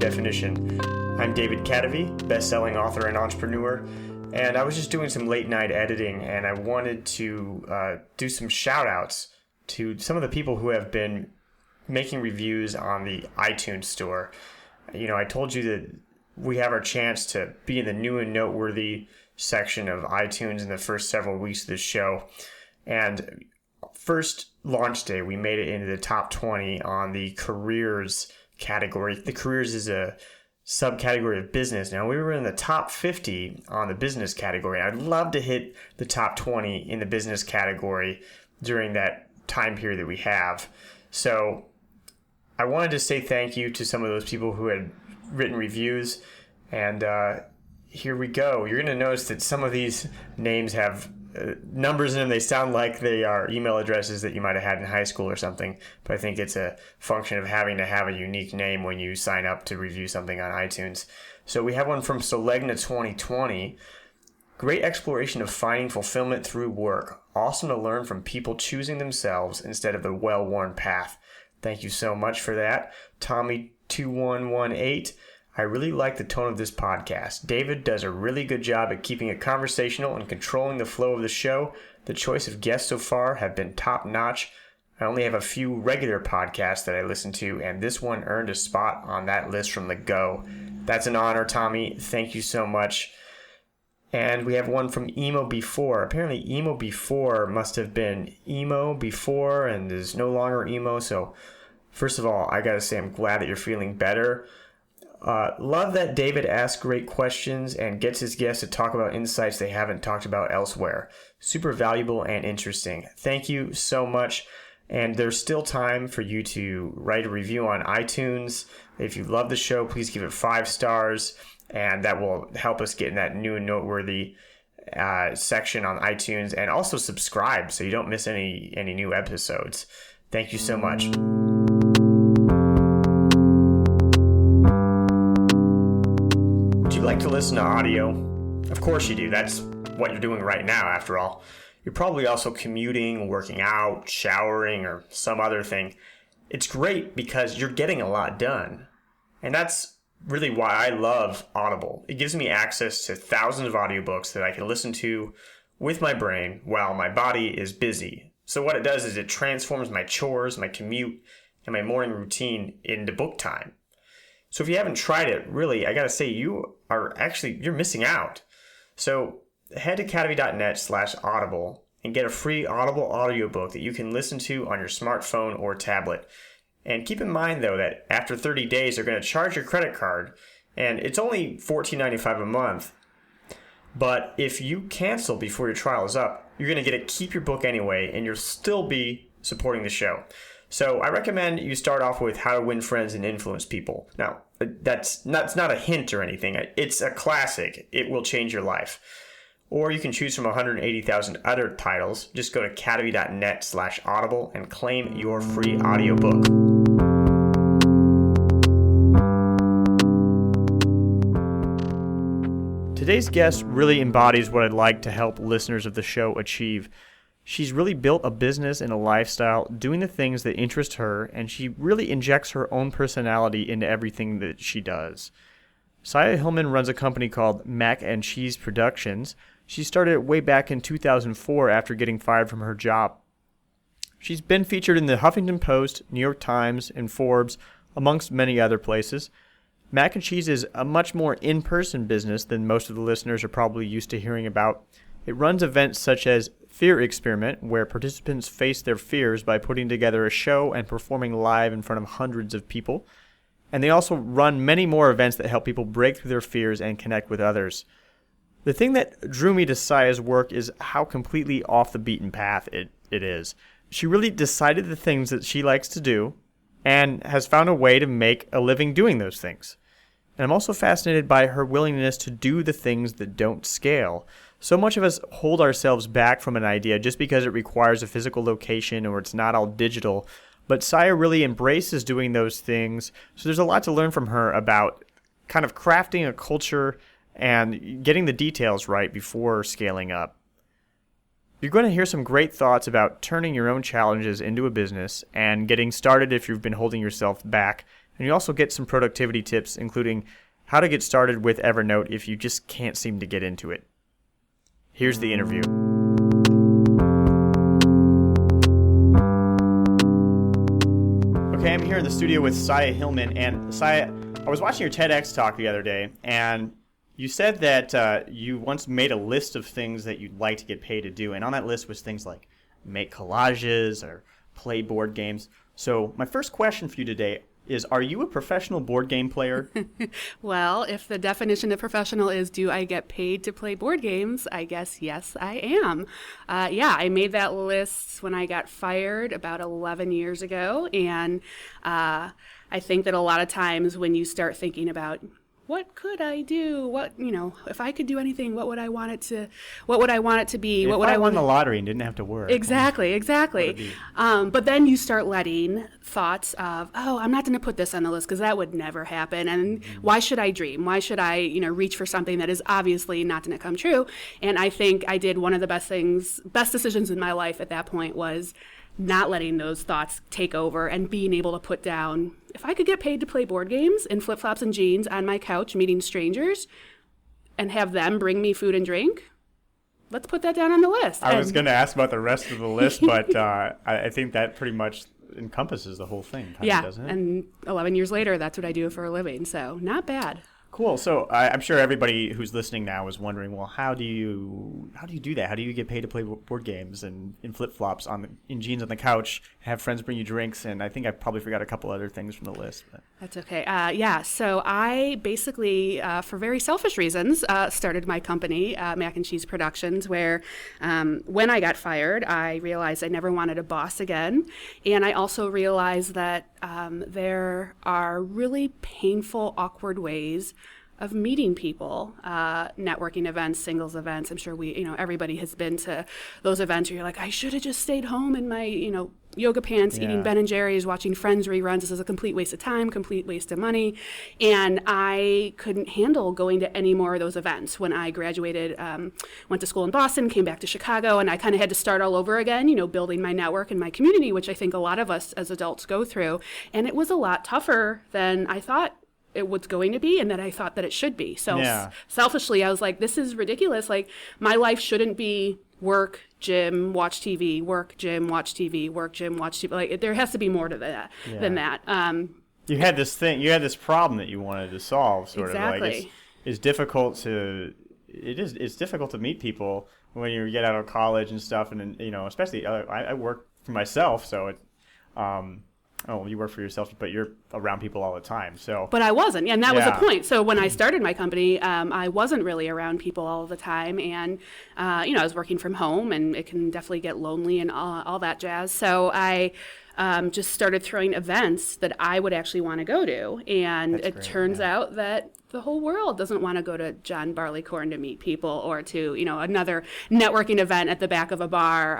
definition. I'm David Cadavy, best-selling author and entrepreneur, and I was just doing some late-night editing, and I wanted to do some shout-outs to some of the people who have been making reviews on the iTunes store. You know, I told you that we have our chance to be in the new and noteworthy section of iTunes in the first several weeks of this show. And first launch day, we made it into the top 20 on the careers category. The careers is a subcategory of business. Now, we were in the top 50 on the business category. I'd love to hit the top 20 in the business category during that time period that we have. So I wanted to say thank you to some of those people who had written reviews. And here we go. You're going to notice that some of these names have numbers in them. They sound like they are email addresses that you might have had in high school or something, but I think it's a function of having to have a unique name when you sign up to review something on iTunes. So we have one from Selegna 2020. Great exploration of finding fulfillment through work. Awesome to learn from people choosing themselves instead of the well-worn path. Thank you so much for that. Tommy 2118. I really like the tone of this podcast. David does a really good job at keeping it conversational and controlling the flow of the show. The choice of guests so far have been top notch. I only have a few regular podcasts that I listen to, and this one earned a spot on that list from the go. That's an honor, Tommy. Thank you so much. And we have one from Emo Before. Apparently Emo Before must have been emo before and is no longer emo. So first of all, I gotta say I'm glad that you're feeling better. Love that David asks great questions and gets his guests to talk about insights they haven't talked about elsewhere. Super valuable and interesting. Thank you so much. And there's still time for you to write a review on iTunes. If you love the show, please give it 5 stars. And that will help us get in that new and noteworthy section on iTunes. And also subscribe so you don't miss any new episodes. Thank you so much. Like to listen to audio? Of course you do. That's what you're doing right now, after all. You're probably also commuting, working out, showering, or some other thing. It's great because you're getting a lot done. And that's really why I love Audible. It gives me access to thousands of audiobooks that I can listen to with my brain while my body is busy. So what it does is it transforms my chores, my commute, and my morning routine into book time. So if you haven't tried it, really, I gotta say, you're missing out. So head to cadavy.net/audible and get a free Audible audiobook that you can listen to on your smartphone or tablet. And keep in mind, though, that after 30 days, they're going to charge your credit card, and it's only $14.95 a month. But if you cancel before your trial is up, you're going to get to keep your book anyway, and you'll still be supporting the show. So I recommend you start off with How to Win Friends and Influence People. Now, that's not a hint or anything. It's a classic. It will change your life. Or you can choose from 180,000 other titles. Just go to cadavy.net/audible and claim your free audiobook. Today's guest really embodies what I'd like to help listeners of the show achieve. She's really built a business and a lifestyle doing the things that interest her, and she really injects her own personality into everything that she does. Saya Hillman runs a company called Mac and Cheese Productions. She started it way back in 2004 after getting fired from her job. She's been featured in the Huffington Post, New York Times, and Forbes, amongst many other places. Mac and Cheese is a much more in-person business than most of the listeners are probably used to hearing about. It runs events such as Fear Experiment, where participants face their fears by putting together a show and performing live in front of hundreds of people. And they also run many more events that help people break through their fears and connect with others. The thing that drew me to Saya's work is how completely off the beaten path it is. She really decided the things that she likes to do and has found a way to make a living doing those things. And I'm also fascinated by her willingness to do the things that don't scale. So much of us hold ourselves back from an idea just because it requires a physical location or it's not all digital. But Saya really embraces doing those things. So there's a lot to learn from her about kind of crafting a culture and getting the details right before scaling up. You're going to hear some great thoughts about turning your own challenges into a business and getting started if you've been holding yourself back And you also get some productivity tips, including how to get started with Evernote if you just can't seem to get into it. Here's the interview. Okay, I'm here in the studio with Saya Hillman. And Saya, I was watching your TEDx talk the other day, and you said that you once made a list of things that you'd like to get paid to do. And on that list was things like make collages or play board games. So my first question for you today is, are you a professional board game player? Well, if the definition of professional is, do I get paid to play board games? I guess, yes, I am. I made that list when I got fired about 11 years ago. And I think that a lot of times when you start thinking about, what could I do? If I could do anything, what would I want it to be? If I won the lottery and didn't have to work. Exactly. But then you start letting thoughts of, I'm not going to put this on the list because that would never happen. And why should I dream? Why should I, reach for something that is obviously not going to come true? And I think I did one of the best decisions in my life at that point was not letting those thoughts take over and being able to put down, if I could get paid to play board games in flip-flops and jeans on my couch meeting strangers and have them bring me food and drink, let's put that down on the list. I was going to ask about the rest of the list, but I think that pretty much encompasses the whole thing, doesn't it? And 11 years later, that's what I do for a living, so not bad. Cool. So I'm sure everybody who's listening now is wondering, well, how do you do that? How do you get paid to play board games and in flip-flops in jeans on the couch, have friends bring you drinks, and I think I probably forgot a couple other things from the list. But. That's okay. So I basically, for very selfish reasons, started my company, Mac and Cheese Productions, where when I got fired, I realized I never wanted a boss again, and I also realized that there are really painful, awkward ways of meeting people, networking events, singles events. I'm sure everybody has been to those events where you're like, I should have just stayed home in my, yoga pants, eating Ben & Jerry's, watching Friends reruns. This is a complete waste of time, complete waste of money. And I couldn't handle going to any more of those events. When I graduated, went to school in Boston, came back to Chicago, and I kind of had to start all over again, building my network and my community, which I think a lot of us as adults go through. And it was a lot tougher than I thought it was going to be and that I thought that it should be. So selfishly, I was like, this is ridiculous. Like, my life shouldn't be work, gym, watch TV, work, gym, watch TV, work, gym, watch TV. Like, there has to be more to that than that. You had this problem that you wanted to solve, sort exactly. of like it's difficult to meet people when you get out of college and stuff, and especially I work for myself, so it you work for yourself, but you're around people all the time. So, but I wasn't, and that was the point. So when I started my company, I wasn't really around people all the time, and I was working from home, and it can definitely get lonely and all that jazz. So I just started throwing events that I would actually want to go to, and it turns out that the whole world doesn't want to go to John Barleycorn to meet people, or to another networking event at the back of a bar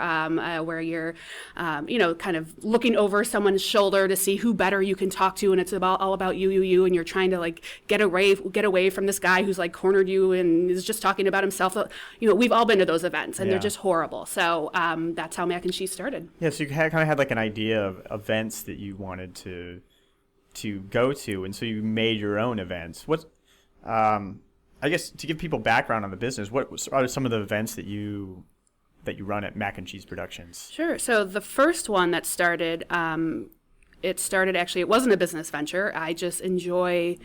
where you're kind of looking over someone's shoulder to see who better you can talk to, and it's all about you, and you're trying to like get away from this guy who's like cornered you and is just talking about himself. We've all been to those events, and they're just horrible. So that's how Mac and Cheese started. Yeah, so you kind of had like an idea of events that you wanted to go to, and so you made your own events. I guess to give people background on the business, what are some of the events that you run at Mac and Cheese Productions? Sure. So the first one that started, it wasn't a business venture. I just enjoy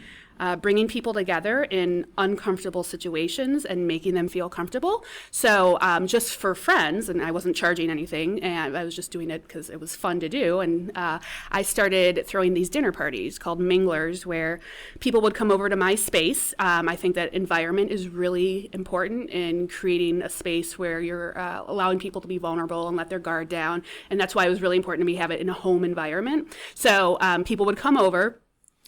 bringing people together in uncomfortable situations and making them feel comfortable. So just for friends, and I wasn't charging anything, and I was just doing it because it was fun to do. And I started throwing these dinner parties called Minglers, where people would come over to my space. I think that environment is really important in creating a space where you're allowing people to be vulnerable and let their guard down. And that's why it was really important to me to have it in a home environment. So people would come over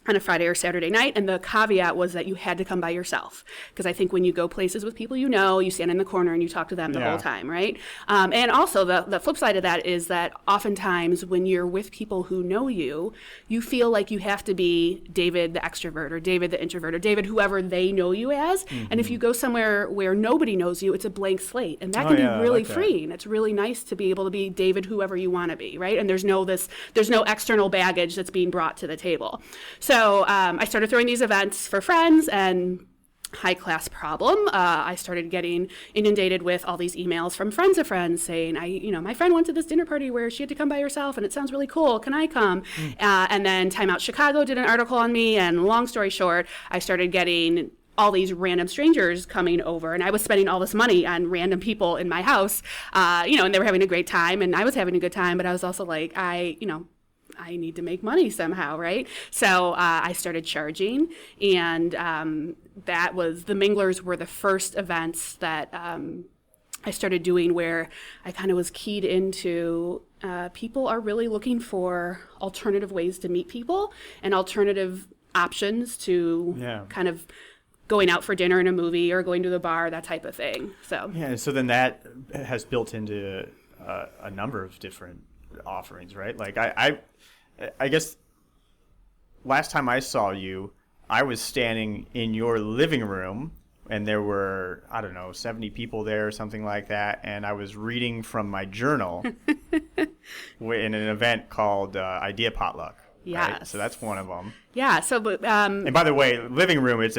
on a Friday or Saturday night, and the caveat was that you had to come by yourself, because I think when you go places with people you stand in the corner and you talk to them the whole time, right? And also the flip side of that is that oftentimes when you're with people who know you, you feel like you have to be David the extrovert, or David the introvert, or David whoever they know you as. Mm-hmm. And if you go somewhere where nobody knows you, it's a blank slate, and that can be really freeing. It's really nice to be able to be David whoever you want to be, right? And there's no external baggage that's being brought to the table. So I started throwing these events for friends, and high class problem. I started getting inundated with all these emails from friends of friends saying, my friend went to this dinner party where she had to come by herself and it sounds really cool. Can I come? And then Time Out Chicago did an article on me. And long story short, I started getting all these random strangers coming over, and I was spending all this money on random people in my house, and they were having a great time and I was having a good time, but I was also like, I need to make money somehow, right? So I started charging, and that was, the Minglers were the first events that I started doing where I kind of was keyed into people are really looking for alternative ways to meet people and alternative options to kind of going out for dinner and a movie or going to the bar, that type of thing. So then that has built into a number of different offerings, right? Like I guess last time I saw you, I was standing in your living room and there were, 70 people there or something like that, and I was reading from my journal in an event called Idea Potluck. Yes. Right? So that's one of them. Yeah. So, and by the way, living room, it's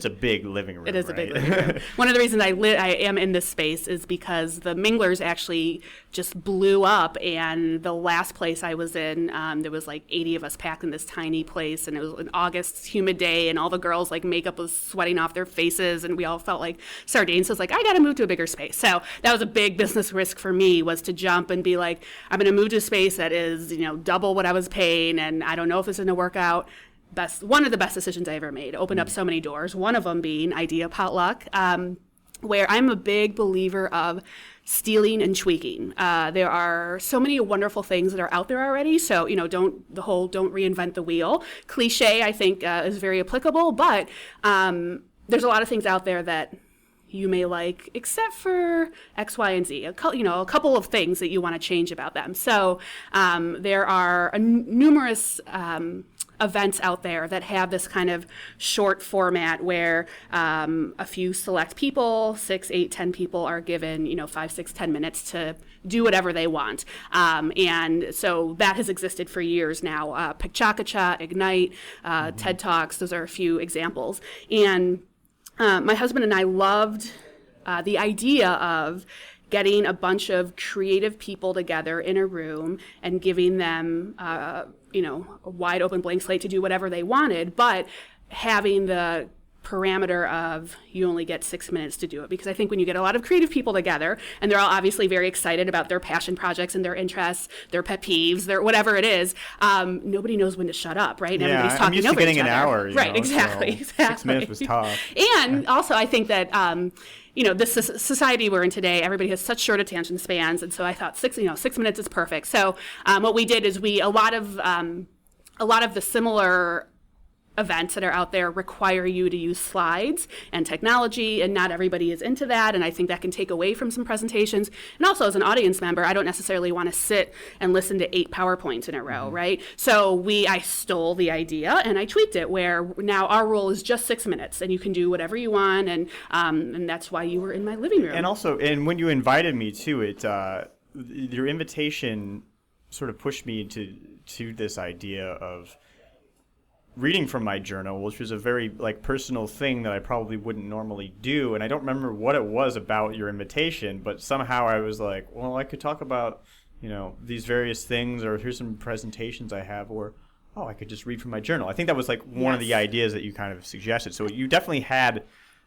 a big living room. It is right? a big living room. One of the reasons I am in this space is because the Minglers actually just blew up, and the last place I was in, there was like 80 of us packed in this tiny place, and it was an August humid day, and all the girls, like, makeup was sweating off their faces, and we all felt like sardines. So it's like, I got to move to a bigger space. So that was a big business risk for me, was to jump and be like, I'm going to move to a space that is, double what I was paying, and I don't know if it's going to work out. One of the best decisions I ever made. Opened up so many doors. One of them being Idea Potluck, where I'm a big believer of stealing and tweaking. There are so many wonderful things that are out there already. So, don't reinvent the wheel. Cliche, I think, is very applicable, but there's a lot of things out there that you may like, except for X, Y, and Z. A couple of things that you want to change about them. So there are numerous events out there that have this kind of short format where a few select people, 6, 8, 10 people are given, 5, 6, 10 minutes to do whatever they want. And so that has existed for years now. Picchacacha, Ignite, TED Talks, those are a few examples. And my husband and I loved the idea of getting a bunch of creative people together in a room and giving them, a wide open blank slate to do whatever they wanted, but having the parameter of you only get 6 minutes to do it. Because I think when you get a lot of creative people together, and they're all obviously very excited about their passion projects and their interests, their pet peeves, their whatever it is, nobody knows when to shut up, right? And everybody's talking I'm used over to getting each an other. hour. Right, exactly. 6 minutes was tough. And also I think that, this society we're in today, everybody has such short attention spans. And so I thought 6 minutes is perfect. So what we did is a lot of the similar events that are out there require you to use slides and technology, and not everybody is into that, and I think that can take away from some presentations. And also, as an audience member, I don't necessarily want to sit and listen to 8 PowerPoints in a row, right? So I stole the idea and I tweaked it, where now our rule is just 6 minutes, and you can do whatever you want, and that's why you were in my living room. And also, when you invited me to it, your invitation sort of pushed me to this idea of reading from my journal, which was a very personal thing that I probably wouldn't normally do. And I don't remember what it was about your invitation, but somehow I was like, well, I could talk about, these various things, or here's some presentations I have, or, I could just read from my journal. I think that was one of the ideas that you kind of suggested. So you definitely had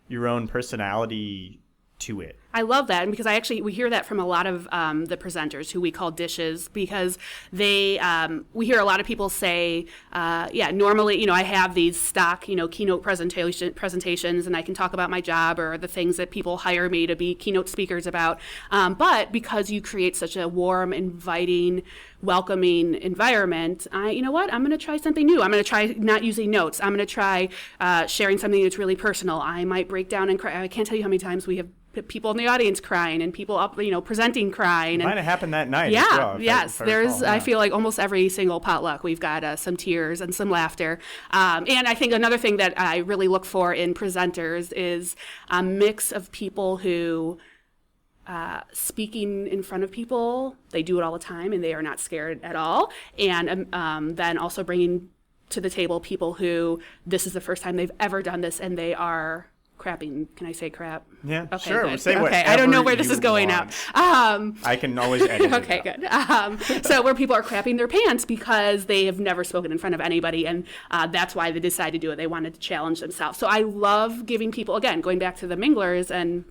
your own personality to it. I love that, and because we hear that from a lot of the presenters who we call dishes, because we hear a lot of people say, normally, I have these stock, keynote presentations, and I can talk about my job or the things that people hire me to be keynote speakers about. But because you create such a warm, inviting, welcoming environment, I'm going to try something new. I'm going to try not using notes. I'm going to try sharing something that's really personal. I might break down and cry. I can't tell you how many times we have people in the audience crying and people up, presenting crying. It might have happened that night. Yeah, as well, yes. I feel like almost every single potluck we've got some tears and some laughter. And I think another thing that I really look for in presenters is a mix of people who speaking in front of people, they do it all the time and they are not scared at all. And then also bringing to the table people who this is the first time they've ever done this and they are crapping. Can I say crap? Yeah, okay, sure. Good. Say okay. whatever I don't know where this you is going want. now. I can always edit okay, it out. good. So where people are crapping their pants because they have never spoken in front of anybody, and that's why they decided to do it. They wanted to challenge themselves. So I love giving people, again, going back to the minglers and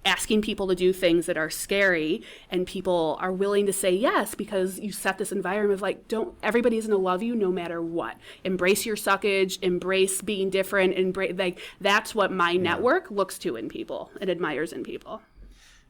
asking people to do things that are scary, and people are willing to say yes because you set this environment of like, everybody's gonna love you no matter what. Embrace your suckage, embrace being different, embrace, like, that's what my network looks to in people and admires in people.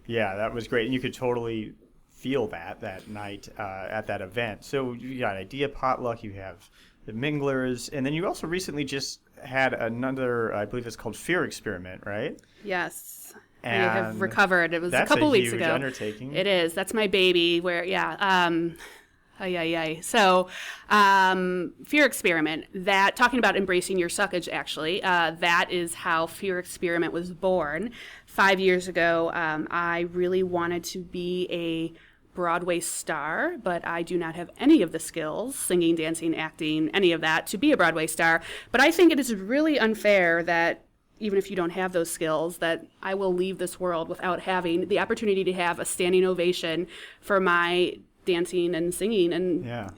Yeah, that was great. And you could totally feel that night at that event. So you got Idea Potluck, you have the Minglers, and then you also recently just had another, I believe it's called Fear Experiment, right? Yes. And I have recovered. It was a that's couple weeks huge ago. Undertaking. It is. That's my baby. Where, So, Fear Experiment. That talking about embracing your suckage. Actually, that is how Fear Experiment was born. 5 years ago, I really wanted to be a Broadway star, but I do not have any of the skills, singing, dancing, acting, any of that, to be a Broadway star. But I think it is really unfair that even if you don't have those skills, that I will leave this world without having the opportunity to have a standing ovation for my dancing and singing and,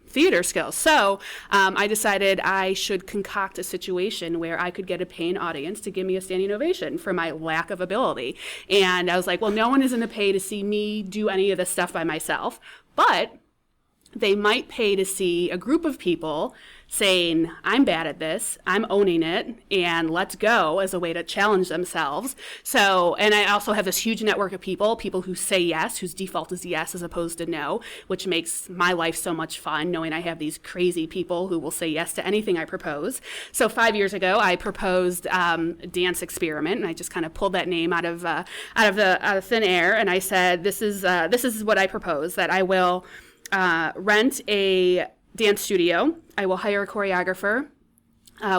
theater skills. So I decided I should concoct a situation where I could get a paying audience to give me a standing ovation for my lack of ability. And I was like, well, no one is going to pay to see me do any of this stuff by myself, but they might pay to see a group of people saying, I'm bad at this, I'm owning it, and let's go, as a way to challenge themselves. So, and I also have this huge network of people who say yes, whose default is yes as opposed to no, which makes my life so much fun, knowing I have these crazy people who will say yes to anything I propose. So 5 years ago, I proposed Dance Experiment, and I just kind of pulled that name out of thin air, and I said, this is what I propose, that I will rent a dance studio. I will hire a choreographer.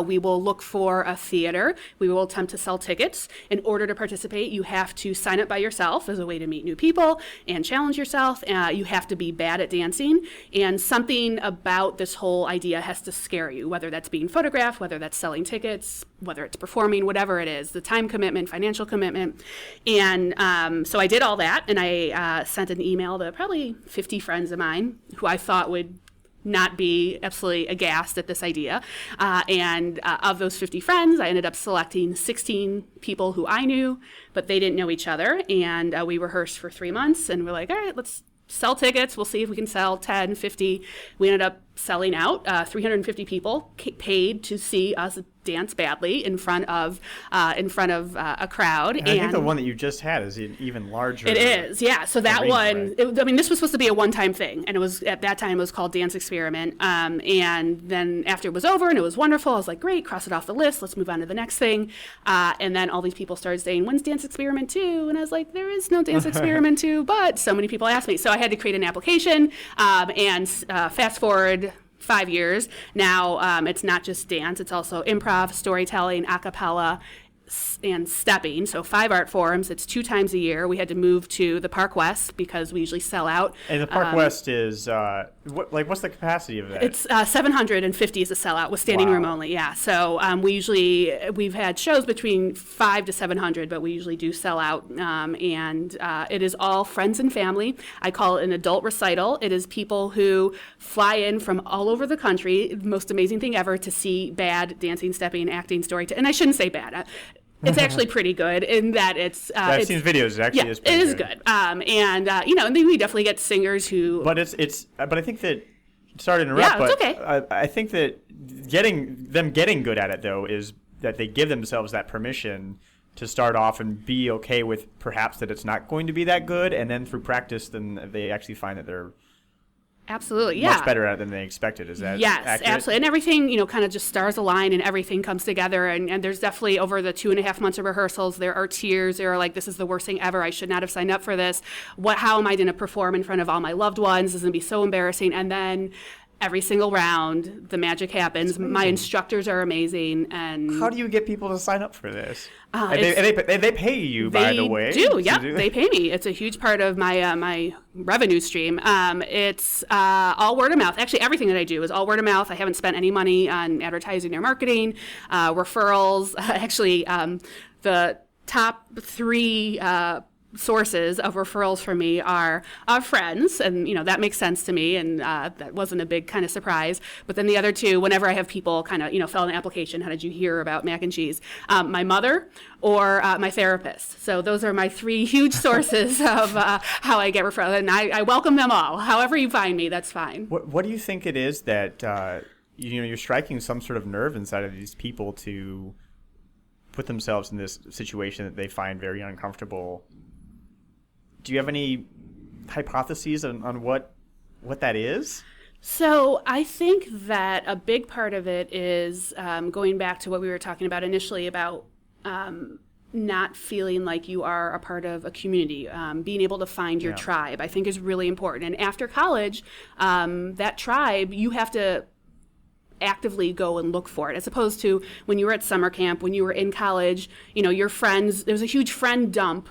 We will look for a theater. We will attempt to sell tickets. In order to participate, you have to sign up by yourself as a way to meet new people and challenge yourself. You have to be bad at dancing. And something about this whole idea has to scare you, whether that's being photographed, whether that's selling tickets, whether it's performing, whatever it is, the time commitment, financial commitment. And so I did all that, and I sent an email to probably 50 friends of mine who I thought would not be absolutely aghast at this idea. And of those 50 friends, I ended up selecting 16 people who I knew, but they didn't know each other. And we rehearsed for 3 months, and we're like, all right, let's sell tickets. We'll see if we can sell 10, 50. We ended up selling out. 350 people paid to see us dance badly in front of a crowd. And I think the one that you just had is an even larger. It is, yeah. So that arena, one, right? This was supposed to be a one-time thing, and it was at that time it was called Dance Experiment. And then after it was over and it was wonderful, I was like, great, cross it off the list. Let's move on to the next thing. And then all these people started saying, when's Dance Experiment 2? And I was like, there is no Dance Experiment 2, but so many people asked me, so I had to create an application. And fast forward 5 years. Now it's not just dance, it's also improv, storytelling, a cappella, and stepping. So 5 art forms. It's 2 times a year. We had to move to the Park West because we usually sell out. And the Park West is what's the capacity of that? It's 750 is a sellout with standing room only. Yeah. So we've had shows between 5 to 700, but we usually do sell out. And it is all friends and family. I call it an adult recital. It is people who fly in from all over the country. The most amazing thing ever to see bad dancing, stepping, acting, storytelling. And I shouldn't say bad. It's actually pretty good in that it's. I've seen videos. It actually is pretty good. It is good. And then we definitely get singers who. But but I think that. Sorry to interrupt, but it's okay. I think that getting good at it though is that they give themselves that permission to start off and be okay with perhaps that it's not going to be that good, and then through practice, then they actually find that they're. Absolutely, yeah. Much better at it than they expected. Is that yes, accurate? Absolutely. And everything, kind of just stars align and everything comes together. And there's definitely over the 2.5 months of rehearsals, there are tears. There are like, this is the worst thing ever. I should not have signed up for this. How am I going to perform in front of all my loved ones? This is going to be so embarrassing. And then every single round, the magic happens. My instructors are amazing, and How do you get people to sign up for this? And it's- they pay you, by the way. They pay me. It's a huge part of my my revenue stream. It's all word of mouth. Actually, everything that I do is all word of mouth. I haven't spent any money on advertising or marketing, referrals. Actually, the top three sources of referrals for me are friends, and that makes sense to me, and that wasn't a big kind of surprise. But then the other two, whenever I have people kind of fill out an application, how did you hear about mac and cheese? My mother or my therapist. So those are my three huge sources of how I get referrals, and I welcome them all. However you find me, that's fine. What do you think it is that you're striking some sort of nerve inside of these people to put themselves in this situation that they find very uncomfortable? Do you have any hypotheses on what that is? So I think that a big part of it is going back to what we were talking about initially about not feeling like you are a part of a community, being able to find your tribe, I think is really important. And after college, that tribe, you have to actively go and look for it, as opposed to when you were at summer camp, when you were in college, your friends, there's a huge friend dump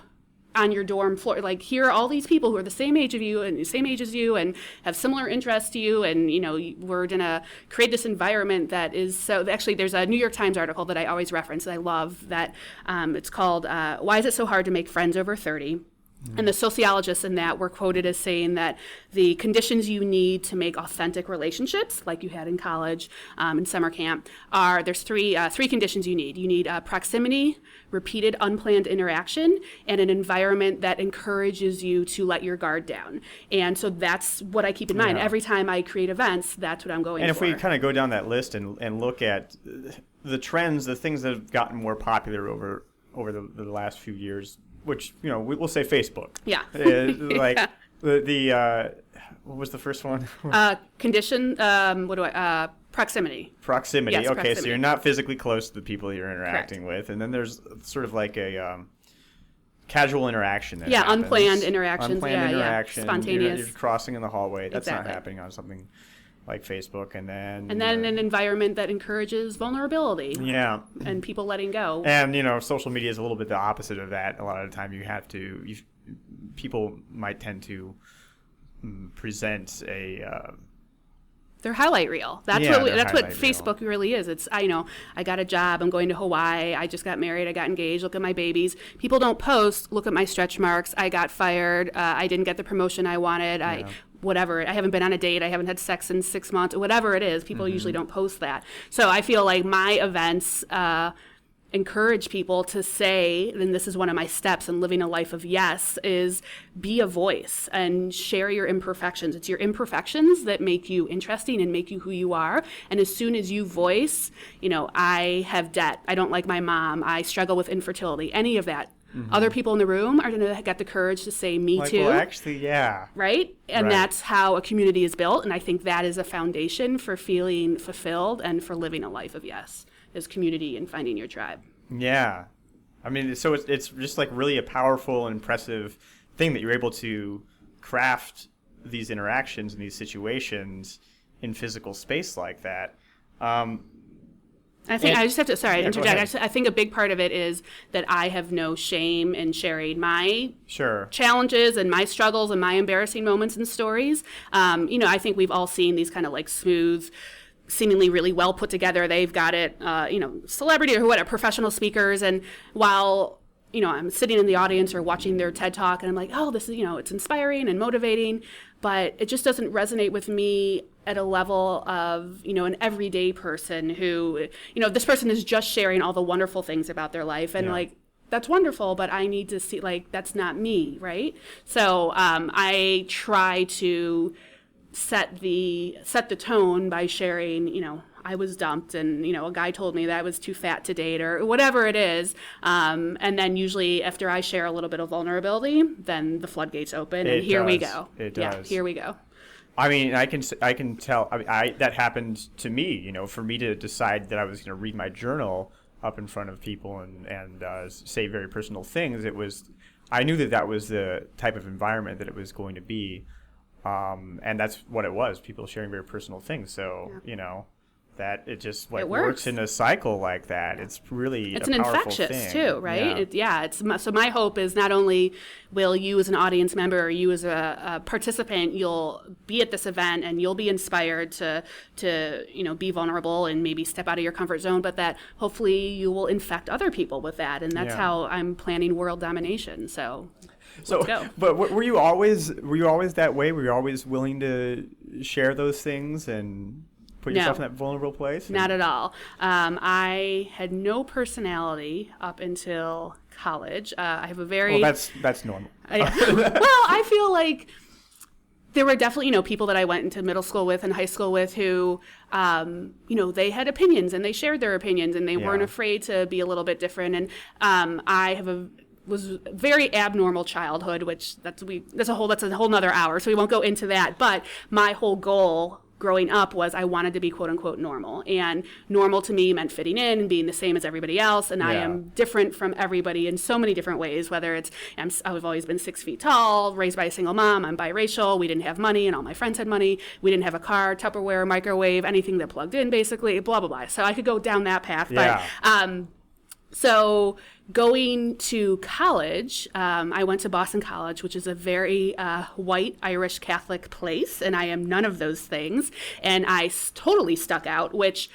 on your dorm floor. Like, here are all these people who are the same age of you and the same age as you and have similar interests to you, and we're gonna create this environment that is so. Actually, there's a New York Times article that I always reference that I love, that it's called "Why Is It So Hard to Make Friends Over 30?" And the sociologists in that were quoted as saying that the conditions you need to make authentic relationships, like you had in college, in summer camp, there's three conditions you need. You need proximity, repeated unplanned interaction, and an environment that encourages you to let your guard down. And so that's what I keep in mind. Every time I create events, that's what I'm going for. And if we kind of go down that list and look at the trends, the things that have gotten more popular over the last few years, which we'll say Facebook. Yeah. Like the what was the first one? Condition. Proximity. Proximity. Yes, Okay, proximity. so you're not physically close to the people you're interacting with, and then there's sort of like a casual interaction. That happens. Unplanned interactions. Unplanned interaction. Spontaneous. You're crossing in the hallway. That's Exactly. not happening on something like Facebook, and then an environment that encourages vulnerability. Yeah. And people letting go. And social media is a little bit the opposite of that. A lot of the time, people might tend to present their highlight reel. That's what Facebook really is. It's I got a job. I'm going to Hawaii. I just got married. I got engaged. Look at my babies. People don't post. Look at my stretch marks. I got fired. I didn't get the promotion I wanted. Whatever. I haven't been on a date. I haven't had sex in 6 months. Whatever it is, people usually don't post that. So I feel like my events encourage people to say, and this is one of my steps in living a life of yes, is be a voice and share your imperfections. It's your imperfections that make you interesting and make you who you are. And as soon as you voice, I have debt. I don't like my mom. I struggle with infertility. Any of that. Other people in the room are going to get the courage to say, me too. Well, actually, yeah. Right? And that's how a community is built. And I think that is a foundation for feeling fulfilled and for living a life of yes, is community and finding your tribe. Yeah. I mean, so it's just like really a powerful and impressive thing that you're able to craft these interactions and these situations in physical space like that. I just have to, interject. I think a big part of it is that I have no shame in sharing my challenges and my struggles and my embarrassing moments and stories. I think we've all seen these kind of like smooth, seemingly really well put together. They've got it, celebrity or whatever, professional speakers. And while, I'm sitting in the audience or watching their TED Talk and I'm like, oh, this is, it's inspiring and motivating, but it just doesn't resonate with me at a level of, an everyday person who, this person is just sharing all the wonderful things about their life. And that's wonderful, but I need to see, that's not me, right? So I try to set the tone by sharing, I was dumped and, a guy told me that I was too fat to date or whatever it is. And then usually after I share a little bit of vulnerability, then the floodgates open and here we go. It does. Yeah, here we go. I mean, I can tell. That happened to me. For me to decide that I was going to read my journal up in front of people and say very personal things. I knew that was the type of environment that it was going to be. And that's what it was, people sharing very personal things. So, that it just It works works. in a cycle like that. It's really It's a an powerful infectious thing. too, right? So my hope is not only will you as an audience member or you as a participant, you'll be at this event and you'll be inspired to be vulnerable and maybe step out of your comfort zone, but that hopefully you will infect other people with that, and that's how I'm planning world domination. So let's go. But were you always that way? Were you always willing to share those things and put yourself in that vulnerable place? Not at all. I had no personality up until college. I have a very... Well, that's normal. Well, I feel like there were definitely, people that I went into middle school with and high school with who, they had opinions and they shared their opinions and they weren't afraid to be a little bit different. And I was very abnormal childhood, which that's a whole nother hour, so we won't go into that. But my whole goal growing up was I wanted to be quote unquote normal, and normal to me meant fitting in and being the same as everybody else. And I am different from everybody in so many different ways, whether it's I've always been 6 feet tall, raised by a single mom, I'm biracial, we didn't have money and all my friends had money, we didn't have a car, Tupperware, microwave, anything that plugged in basically, blah blah blah. So I could go down that path. But so going to college, I went to Boston College, which is a very white Irish Catholic place, and I am none of those things. And I totally stuck out, which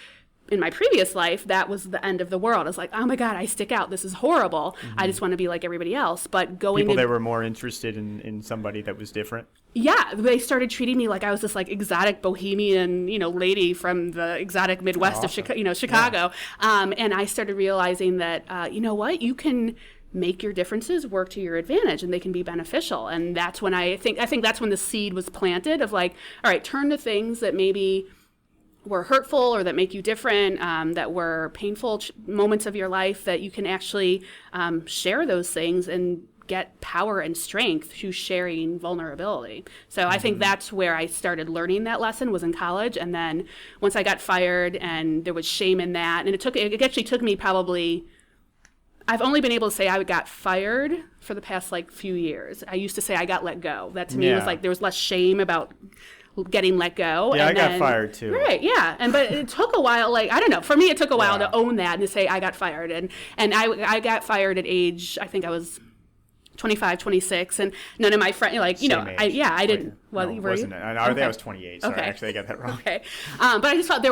in my previous life, that was the end of the world. I was like, oh my God, I stick out. This is horrible. I just want to be like everybody else. But people that were more interested in somebody that was different. Yeah, they started treating me like I was this like exotic bohemian, lady from the exotic Midwest of Chicago. And I started realizing that, you can make your differences work to your advantage and they can be beneficial. And that's when I think that's when the seed was planted of like, all right, turn to things that maybe were hurtful or that make you different, that were painful moments of your life, that you can actually share those things and get power and strength through sharing vulnerability. So I think that's where I started learning that lesson, was in college. And then once I got fired and there was shame in that, and it actually took me probably, I've only been able to say I got fired for the past few years. I used to say I got let go. That to me was there was less shame about getting let go. Yeah, I got fired too. Right, yeah. But it took a while, I don't know, for me it took a while to own that and to say I got fired. And I got fired at age, I think I was 25, 26, and none of my friends, I didn't. Well, no, were you? I think I was 28. Sorry, actually, I got that wrong. Okay, but I just thought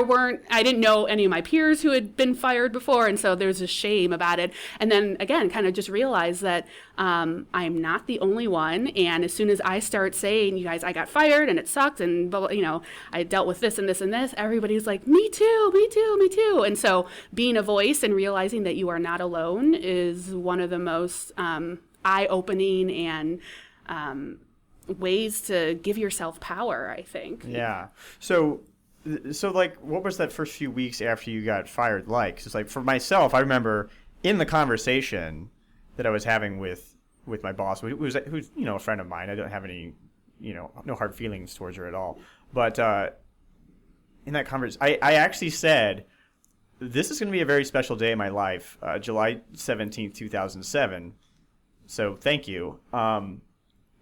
I didn't know any of my peers who had been fired before, and so there's a shame about it. And then again, kind of just realized that I'm not the only one. And as soon as I start saying, "You guys, I got fired and it sucked," and I dealt with this and this and this, everybody's like, "Me too, me too, me too." And so being a voice and realizing that you are not alone is one of the most eye-opening and ways to give yourself power, I think. Yeah. So what was that first few weeks after you got fired like? 'Cause for myself, I remember in the conversation that I was having with my boss, who's a friend of mine. I don't have any, no hard feelings towards her at all. But in that conversation, I actually said, this is going to be a very special day in my life, July 17th, 2007. So thank you,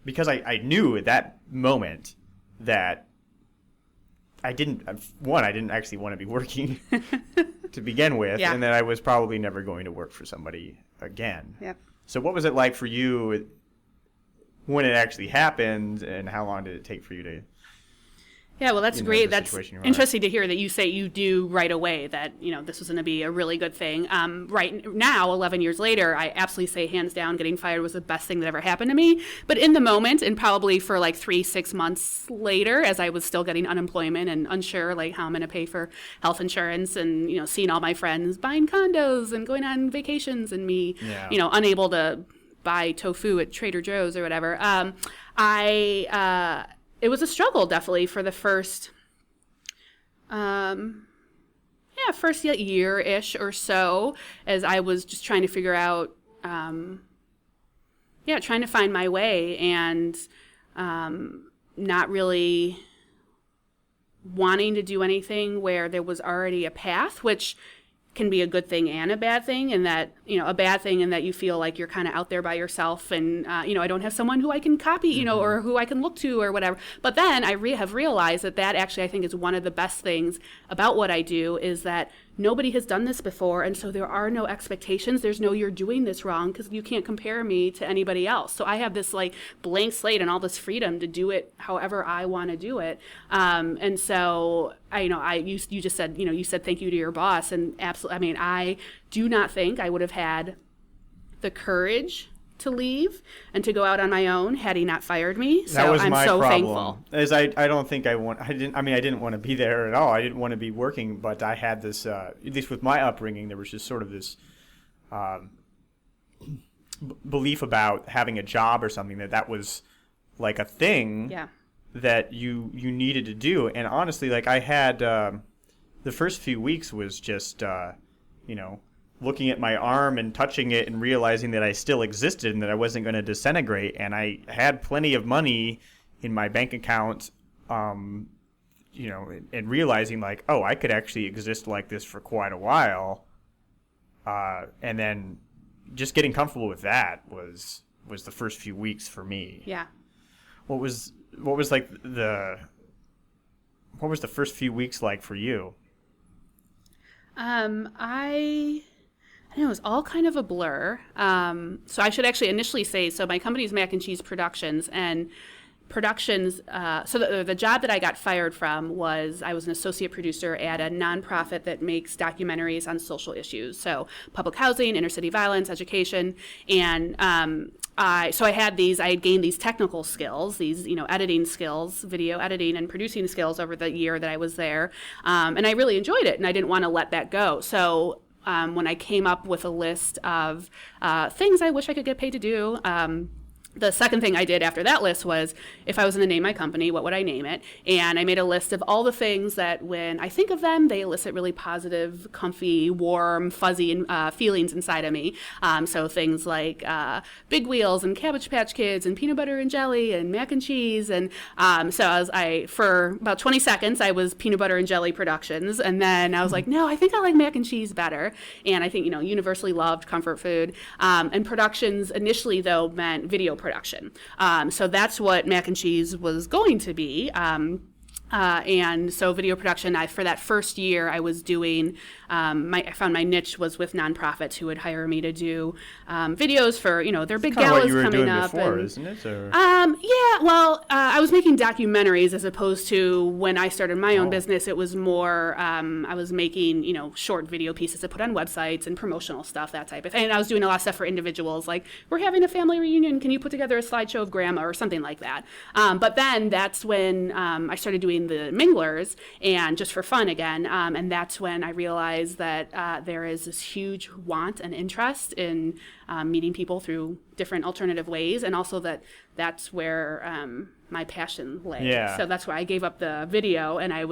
because I knew at that moment that I didn't actually want to be working to begin with, and that I was probably never going to work for somebody again. Yep. So what was it like for you when it actually happened, and how long did it take for you to... Yeah, well, that's great. That's interesting to hear that you say you do right away that, this was going to be a really good thing. Right now, 11 years later, I absolutely say hands down getting fired was the best thing that ever happened to me. But in the moment, and probably for 3-6 months later, as I was still getting unemployment and unsure how I'm going to pay for health insurance and, seeing all my friends buying condos and going on vacations and me, unable to buy tofu at Trader Joe's or whatever, it was a struggle, definitely, for the first year-ish or so, as I was just trying to figure out, trying to find my way and not really wanting to do anything where there was already a path, which can be a good thing and a bad thing, and that, a bad thing in that you feel like you're kind of out there by yourself, and I don't have someone who I can copy, or who I can look to or whatever. But then I have realized that actually I think is one of the best things about what I do, is that nobody has done this before, and so there are no expectations. There's no you're doing this wrong, because you can't compare me to anybody else. So I have this like blank slate and all this freedom to do it however I want to do it. And so you just said, you said thank you to your boss, and absolutely, I mean, I do not think I would have had the courage to leave and to go out on my own had he not fired me. So that was I'm my so problem. thankful. As I don't think I didn't want to be there at all. I didn't want to be working, but I had this, at least with my upbringing, there was just sort of this belief about having a job or something, that was like a thing that you needed to do. And honestly, like I had, the first few weeks was just, looking at my arm and touching it and realizing that I still existed and that I wasn't going to disintegrate. And I had plenty of money in my bank account, and realizing like, oh, I could actually exist like this for quite a while. And then just getting comfortable with that was the first few weeks for me. Yeah. What was the first few weeks like for you? I know it was all kind of a blur. So I should actually initially say, so my company is Mac and Cheese Productions, and Productions, so the job that I got fired from was I was an associate producer at a nonprofit that makes documentaries on social issues, so public housing, inner city violence, education, and I had gained these technical skills, these editing skills, video editing and producing skills over the year that I was there, and I really enjoyed it, and I didn't want to let that go. So when I came up with a list of things I wish I could get paid to do, the second thing I did after that list was, if I was going to name my company, what would I name it? And I made a list of all the things that when I think of them, they elicit really positive, comfy, warm, fuzzy feelings inside of me. So things like Big Wheels and Cabbage Patch Kids and peanut butter and jelly and mac and cheese. And so for about 20 seconds, I was Peanut Butter and Jelly Productions. And then I was like, no, I think I like mac and cheese better. And I think, universally loved comfort food. And Productions initially, though, meant video production. So that's what Mac and Cheese was going to be. And so video production, for that first year I was doing, I found my niche was with nonprofits who would hire me to do videos for, their big galas coming up. Before, isn't it? Or? I was making documentaries as opposed to when I started my own business. It was more, I was making, short video pieces to put on websites and promotional stuff, that type of thing. And I was doing a lot of stuff for individuals, like, we're having a family reunion, can you put together a slideshow of grandma or something like that. But then that's when I started doing the minglers, and just for fun again, and that's when I realized that there is this huge want and interest in meeting people through different alternative ways, and also that's where my passion lay. Yeah. So that's why I gave up the video, and I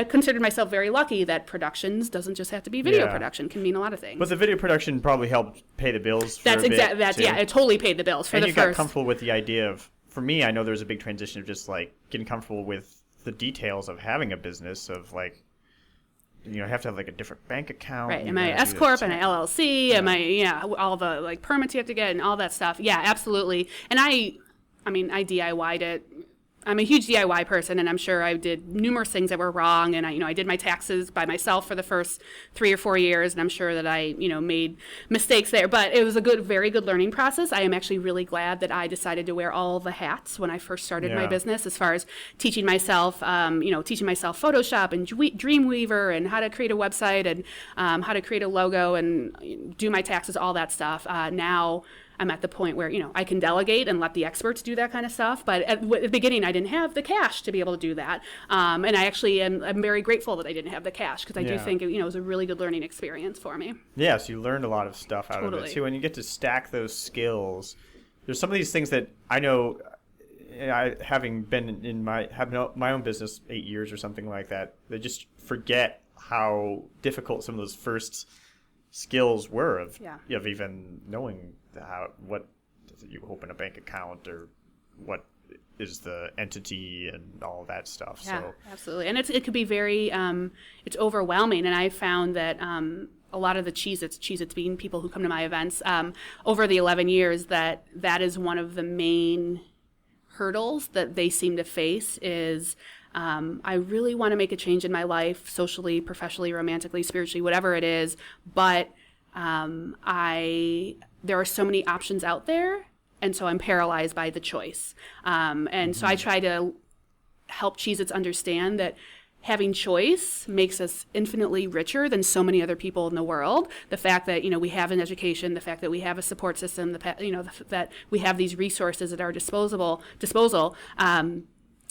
considered myself very lucky that Productions doesn't just have to be video production, can mean a lot of things. But the video production probably helped pay the bills for it totally paid the bills for and the you first. got comfortable with the idea of, for me, I know there's a big transition of just like getting comfortable with the details of having a business, of like, you have to have like a different bank account. Right. Am I an S Corp? Am I LLC? Am I, all the like permits you have to get and all that stuff. Yeah, absolutely. And I DIY'd it. I'm a huge DIY person, and I'm sure I did numerous things that were wrong. And I did my taxes by myself for the first 3 or 4 years, and I'm sure that I, made mistakes there. But it was a very good learning process. I am actually really glad that I decided to wear all the hats when I first started my business, as far as teaching myself, Photoshop and Dreamweaver and how to create a website and how to create a logo and do my taxes, all that stuff. Now I'm at the point where, I can delegate and let the experts do that kind of stuff. But at the beginning, I didn't have the cash to be able to do that. And I actually I'm very grateful that I didn't have the cash, because I do think it was a really good learning experience for me. Yes, you learned a lot of stuff out of it too. And you get to stack those skills. There's some of these things that I know, having been in my own business 8 years or something like that, they just forget how difficult some of those first skills were of even knowing what you open a bank account, or what is the entity and all that stuff. Yeah, So absolutely. And it could be very, it's overwhelming. And I found that a lot of the Cheez-Its being people who come to my events, over the 11 years, that is one of the main hurdles that they seem to face is, I really want to make a change in my life, socially, professionally, romantically, spiritually, whatever it is, but there are so many options out there, and so I'm paralyzed by the choice. And so I try to help Cheez-Its understand that having choice makes us infinitely richer than so many other people in the world. The fact that, we have an education, the fact that we have a support system, that we have these resources at our disposal,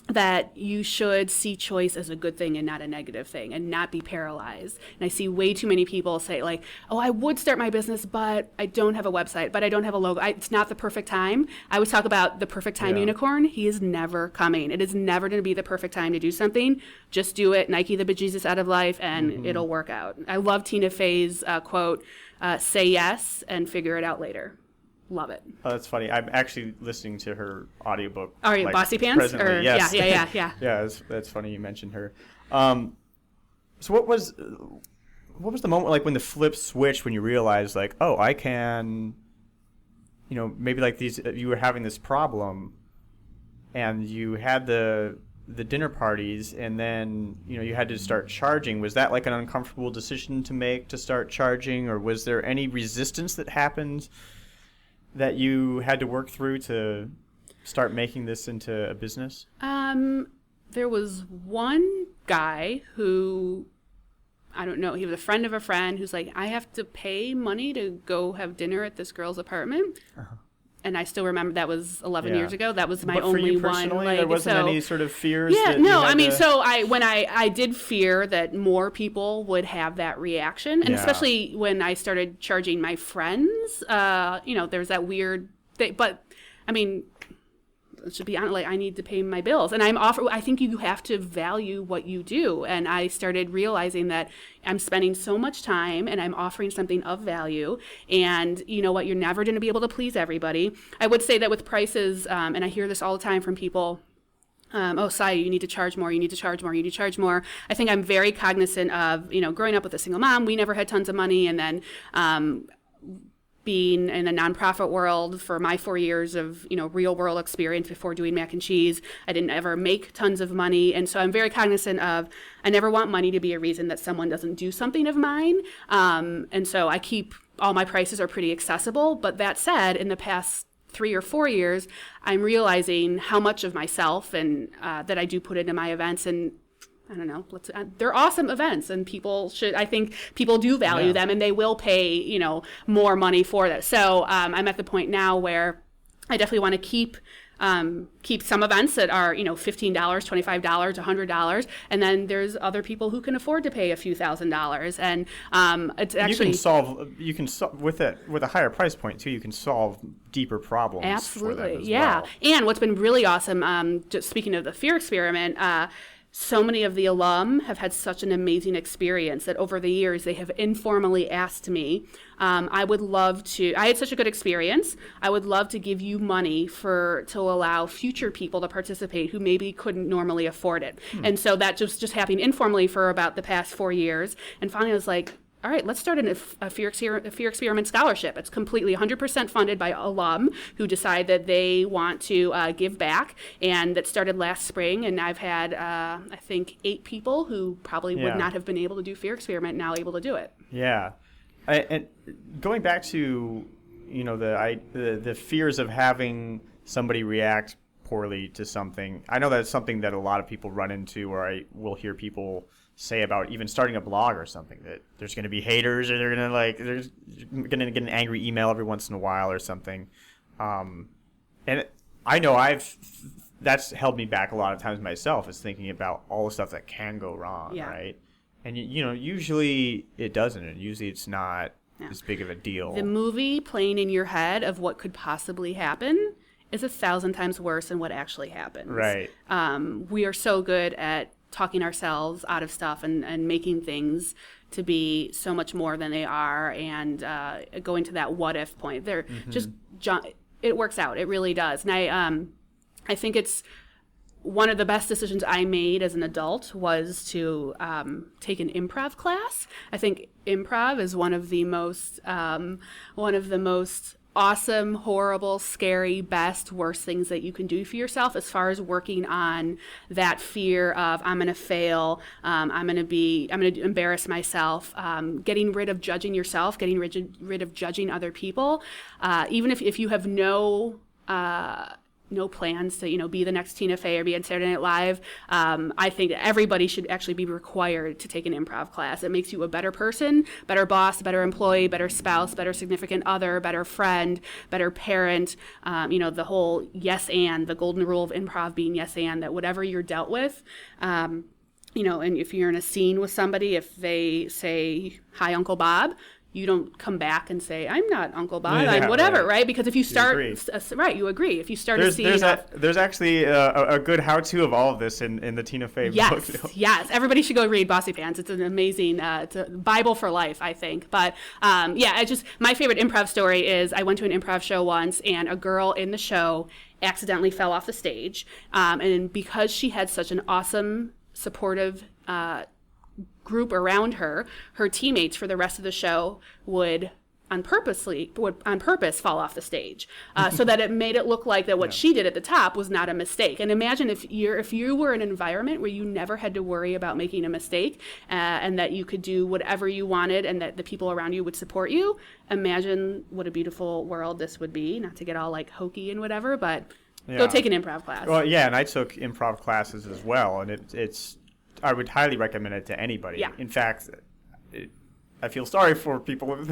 that you should see choice as a good thing and not a negative thing and not be paralyzed. And I see way too many people say like, oh, I would start my business, but I don't have a website, but I don't have a logo. It's not the perfect time. I always talk about the perfect time unicorn. He is never coming. It is never going to be the perfect time to do something. Just do it. Nike the bejesus out of life and it'll work out. I love Tina Fey's quote, say yes and figure it out later. Love it. Oh, that's funny. I'm actually listening to her audiobook. Are you Bossy Pants? Presently. Or, yes. Yeah. Yeah, that's funny you mentioned her. So what was the moment like when the flip switched when you realized like, oh, I can, maybe like you were having this problem and you had the dinner parties and then, you had to start charging. Was that like an uncomfortable decision to make to start charging, or was there any resistance that happened that you had to work through to start making this into a business? There was one guy who, I don't know, he was a friend of a friend who's like, I have to pay money to go have dinner at this girl's apartment. Uh-huh. And I still remember that was 11 years ago. That was my only one. But for you personally, there wasn't any sort of fears? Yeah, no. I mean, so I did fear that more people would have that reaction, and especially when I started charging my friends. There's that weird thing. But I mean, to be honest, like I need to pay my bills, and I think you have to value what you do, and I started realizing that I'm spending so much time, and I'm offering something of value, and you know what, you're never going to be able to please everybody. I would say that with prices, and I hear this all the time from people. Oh, Sai, you need to charge more. You need to charge more. You need to charge more. I think I'm very cognizant of, growing up with a single mom, we never had tons of money, and then being in the nonprofit world for my 4 years of, real world experience before doing mac and cheese, I didn't ever make tons of money. And so I'm very cognizant of, I never want money to be a reason that someone doesn't do something of mine. And so I keep, all my prices are pretty accessible. But that said, in the past 3 or 4 years, I'm realizing how much of myself and that I do put into my events, and I don't know. They're awesome events, and I think people do value them, and they will pay, more money for that. So I'm at the point now where I definitely want to keep some events that are, $15, $25, $100, and then there's other people who can afford to pay a few $1,000s, and it's actually you can solve with a higher price point too. You can solve deeper problems. Absolutely, for them as yeah. well. And what's been really awesome, just speaking of the fear experiment. So many of the alum have had such an amazing experience that over the years they have informally asked me, I had such a good experience, I would love to give you money to allow future people to participate who maybe couldn't normally afford it. And so that just happened informally for about the past 4 years. And finally I was like, all right, let's start a fear experiment scholarship. It's completely 100% funded by alum who decide that they want to give back, and that started last spring. And I've had, I think, 8 people who probably would not have been able to do fear experiment now able to do it. Yeah, and going back to the fears of having somebody react poorly to something. I know that's something that a lot of people run into, or I will hear people say about even starting a blog or something, that there's going to be haters, or they're going to get an angry email every once in a while or something. And I know that's held me back a lot of times myself, is thinking about all the stuff that can go wrong, right? And usually it doesn't, and usually it's not as big of a deal. The movie playing in your head of what could possibly happen is 1,000 times worse than what actually happens. Right. We are so good at talking ourselves out of stuff and making things to be so much more than they are, and going to that what if point. It works out. It really does. And I think it's one of the best decisions I made as an adult was to take an improv class. I think improv is one of the most awesome, horrible, scary, best, worst things that you can do for yourself as far as working on that fear of I'm going to fail, I'm going to embarrass myself, getting rid of judging yourself, getting rid of judging other people, even if you have no plans to, be the next Tina Fey or be on Saturday Night Live. I think everybody should actually be required to take an improv class. It makes you a better person, better boss, better employee, better spouse, better significant other, better friend, better parent. The whole yes and, the golden rule of improv being yes and, that whatever you're dealt with, and if you're in a scene with somebody, if they say, "Hi, Uncle Bob," you don't come back and say, "I'm not Uncle Bob, I'm whatever," right? Because if you start, you agree. If you start a scene, there's actually a good how-to of all of this in the Tina Fey book. Yes, everybody should go read Bossy Pants. It's an amazing, it's a Bible for life, I think. But my favorite improv story is I went to an improv show once, and a girl in the show accidentally fell off the stage, and because she had such an awesome, supportive group around her teammates for the rest of the show would on purpose fall off the stage, so that it made it look like that what she did at the top was not a mistake. And imagine if you were in an environment where you never had to worry about making a mistake, and that you could do whatever you wanted, and that the people around you would support you. Imagine what a beautiful world this would be. Not to get all like hokey and whatever, but go take an improv class. Well, yeah, and I took improv classes as well, and it's I would highly recommend it to anybody. Yeah. In fact, I feel sorry for people if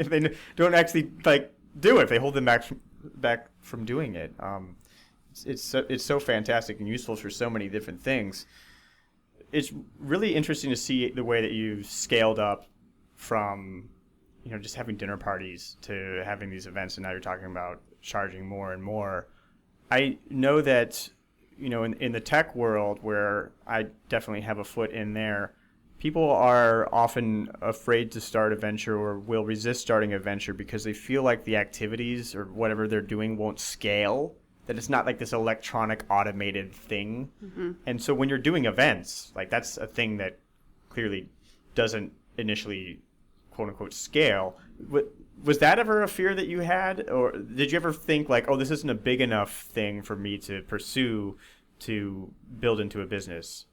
they don't actually do it. If they hold them back from doing it. It's so fantastic and useful for so many different things. It's really interesting to see the way that you've scaled up from just having dinner parties to having these events, and now you're talking about charging more and more. I know that in the tech world, where I definitely have a foot in there, people are often afraid to start a venture or will resist starting a venture because they feel like the activities or whatever they're doing won't scale, that it's not like this electronic automated thing. Mm-hmm. And so when you're doing events, that's a thing that clearly doesn't initially, quote unquote, scale. Was that ever a fear that you had, or did you ever think this isn't a big enough thing for me to pursue to build into a business?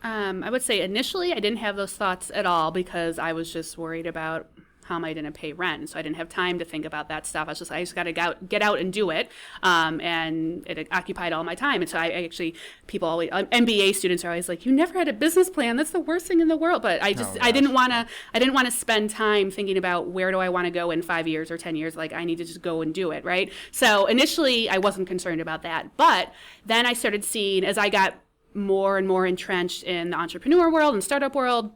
I would say initially I didn't have those thoughts at all, because I was just worried about how am I going to pay rent. So I didn't have time to think about that stuff. I just got to get out and do it. And it occupied all my time. And so people always, MBA students are always like, "You never had a business plan. That's the worst thing in the world." But I didn't want to spend time thinking about where do I want to go in 5 years or 10 years. I need to just go and do it. Right. So initially I wasn't concerned about that. But then I started seeing, as I got more and more entrenched in the entrepreneur world and startup world,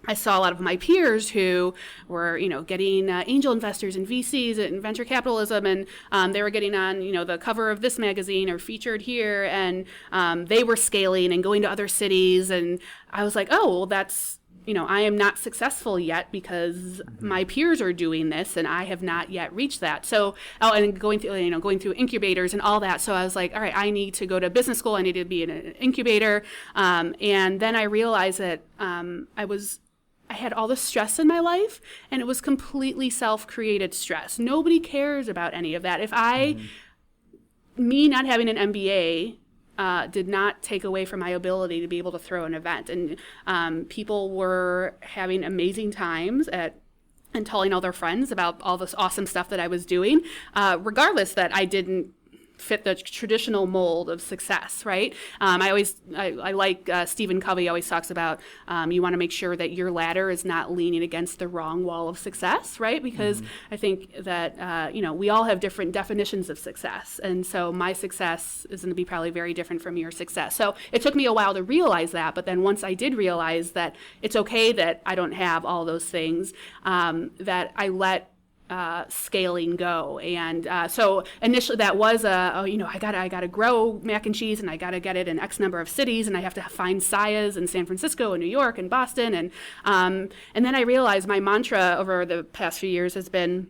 I saw a lot of my peers who were, getting angel investors and VCs and venture capitalism, and they were getting on, the cover of this magazine or featured here, and they were scaling and going to other cities, and I was like, oh, well, that's, I am not successful yet because my peers are doing this and I have not yet reached that. So, and going through incubators and all that. So I was like, all right, I need to go to business school. I need to be in an incubator. And then I realized that I had all this stress in my life, and it was completely self-created stress. Nobody cares about any of that. If me not having an MBA did not take away from my ability to be able to throw an event. And people were having amazing times and telling all their friends about all this awesome stuff that I was doing, regardless that I didn't fit the traditional mold of success, right? I like Stephen Covey always talks about you want to make sure that your ladder is not leaning against the wrong wall of success, right? Because I think that we all have different definitions of success, and so my success is going to be probably very different from your success. So it took me a while to realize that, but then once I did realize that it's okay that I don't have all those things, that I let scaling go. And so initially that was I gotta grow mac and cheese, and I gotta get it in X number of cities, and I have to find Sayas in San Francisco and New York and Boston. And then I realized my mantra over the past few years has been,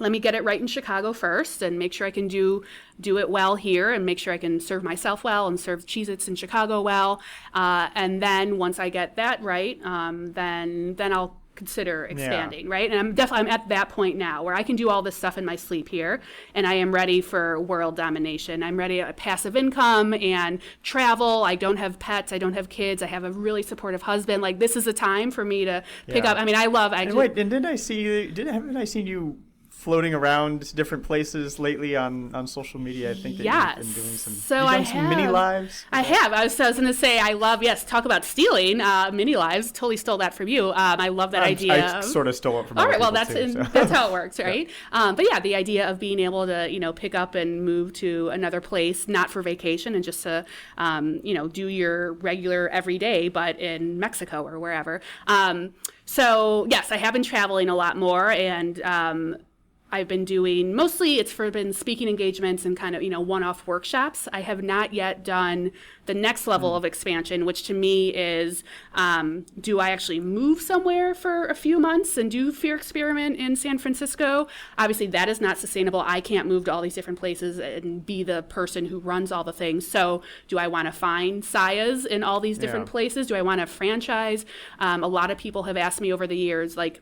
let me get it right in Chicago first and make sure I can do it well here and make sure I can serve myself well and serve Cheez-Its in Chicago well. And then once I get that right, then I'll consider expanding, right? And I'm at that point now where I can do all this stuff in my sleep here, and I am ready for world domination. I'm ready at passive income and travel. I don't have pets. I don't have kids. I have a really supportive husband. Like, this is a time for me to pick up. I mean, haven't I seen you floating around different places lately on social media? I think that you've been doing some mini lives. I have. I was going to say, I love, talk about stealing mini lives. Totally stole that from you. I love that idea. I sort of stole it from all right, well, that's how it works, right? But yeah, the idea of being able to, pick up and move to another place, not for vacation and just to, do your regular everyday, but in Mexico or wherever. So yes, I have been traveling a lot more, and I've been doing, mostly it's been speaking engagements and kind of, one-off workshops. I have not yet done the next level of expansion, which to me is, do I actually move somewhere for a few months and do Fear Experiment in San Francisco? Obviously, that is not sustainable. I can't move to all these different places and be the person who runs all the things. So do I want to find Sayas in all these different places? Do I want to franchise? A lot of people have asked me over the years, like,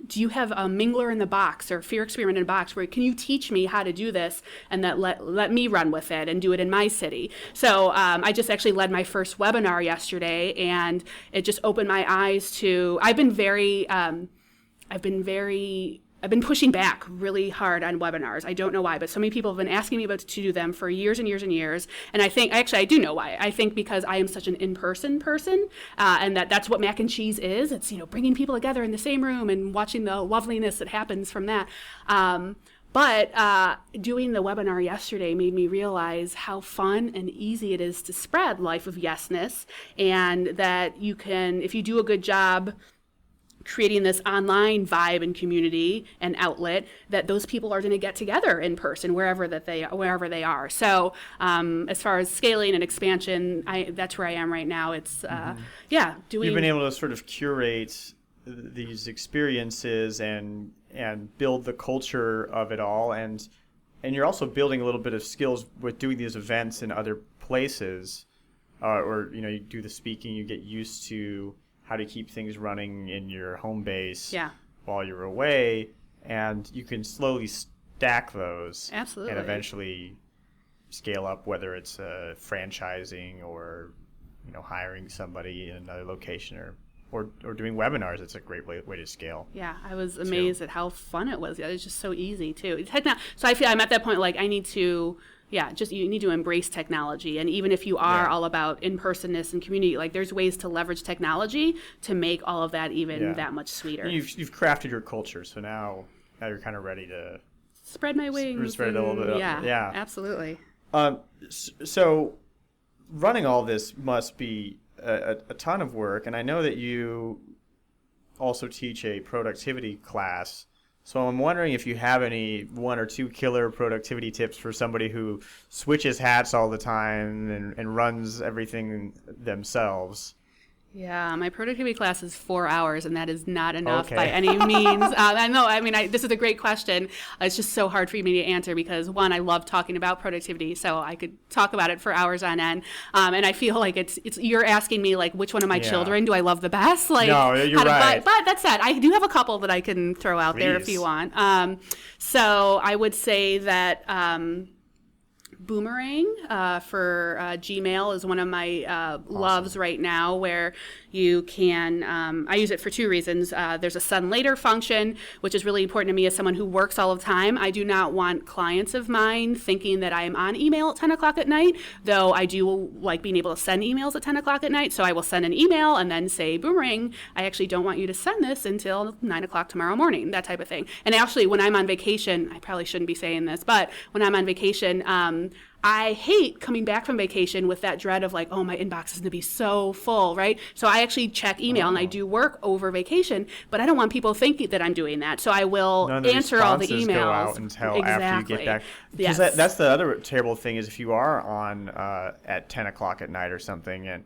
do you have a Mingler in the Box or Fear Experiment in a Box where can you teach me how to do this and that let me run with it and do it in my city? So I just actually led my first webinar yesterday, and it just opened my eyes to, I've been pushing back really hard on webinars. I don't know why, but so many people have been asking me to do them for years and years and years. And I think, actually, I do know why. I think because I am such an in-person person, and that's what Mac and Cheese is. It's, bringing people together in the same room and watching the loveliness that happens from that. But doing the webinar yesterday made me realize how fun and easy it is to spread Life of Yesness, and that you can, if you do a good job creating this online vibe and community and outlet, that those people are going to get together in person wherever they are. So as far as scaling and expansion, that's where I am right now. It's doing. You've been able to sort of curate these experiences and build the culture of it all, and you're also building a little bit of skills with doing these events in other places, or you do the speaking, you get used to how to keep things running in your home base while you're away, and you can slowly stack those. Absolutely. And eventually scale up, whether it's franchising or hiring somebody in another location or doing webinars. It's a great way to scale. Yeah, I was amazed at how fun it was. Yeah, it's just so easy too. So I feel I'm at that point, like, I need to. Yeah, just you need to embrace technology. And even if you are all about in-personness and community, like, there's ways to leverage technology to make all of that even that much sweeter. You've crafted your culture, so now you're kind of ready to spread my wings. Spread it a little bit. Yeah, absolutely. So running all this must be a ton of work, and I know that you also teach a productivity class. So I'm wondering if you have any 1 or 2 killer productivity tips for somebody who switches hats all the time and runs everything themselves. Yeah, my productivity class is 4 hours, and that is not enough by any means. I know. I mean, this is a great question. It's just so hard for me to answer because, one, I love talking about productivity, so I could talk about it for hours on end. And I feel like it's you're asking me, like, which one of my children do I love the best? Like, no, you're right. But that said, I do have a couple that I can throw out there if you want. So I would say that. Boomerang for Gmail is one of my loves right now, where you can, I use it for 2 reasons. There's a send later function, which is really important to me as someone who works all the time. I do not want clients of mine thinking that I am on email at 10 o'clock at night, though I do like being able to send emails at 10 o'clock at night. So I will send an email and then say, Boomerang, I actually don't want you to send this until 9 o'clock tomorrow morning, that type of thing. And actually, when I'm on vacation, I probably shouldn't be saying this, but when I'm on vacation, I hate coming back from vacation with that dread of, like, oh, my inbox is going to be so full, right? So I actually check email and I do work over vacation, but I don't want people thinking that I'm doing that. So I will answer all the emails. Go out until after you get back. Because that's the other terrible thing is if you are on at 10 o'clock at night or something,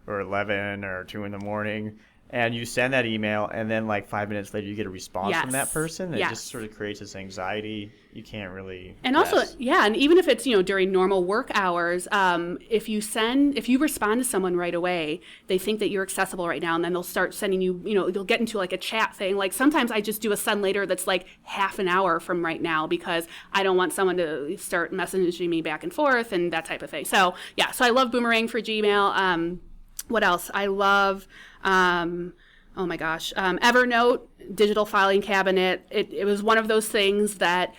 or 11 or 2 in the morning, and you send that email, and then like 5 minutes later you get a response from that Yes. person. It Yes. just sort of creates this anxiety. You can't really. And rest. also, yeah, and even if it's, during normal work hours, if you respond to someone right away, they think that you're accessible right now, and then they'll start sending you, they'll get into like a chat thing. Like sometimes I just do a send later that's like half an hour from right now because I don't want someone to start messaging me back and forth and that type of thing. So yeah, so I love Boomerang for Gmail. What else? I love, oh my gosh, Evernote, digital filing cabinet. It was one of those things that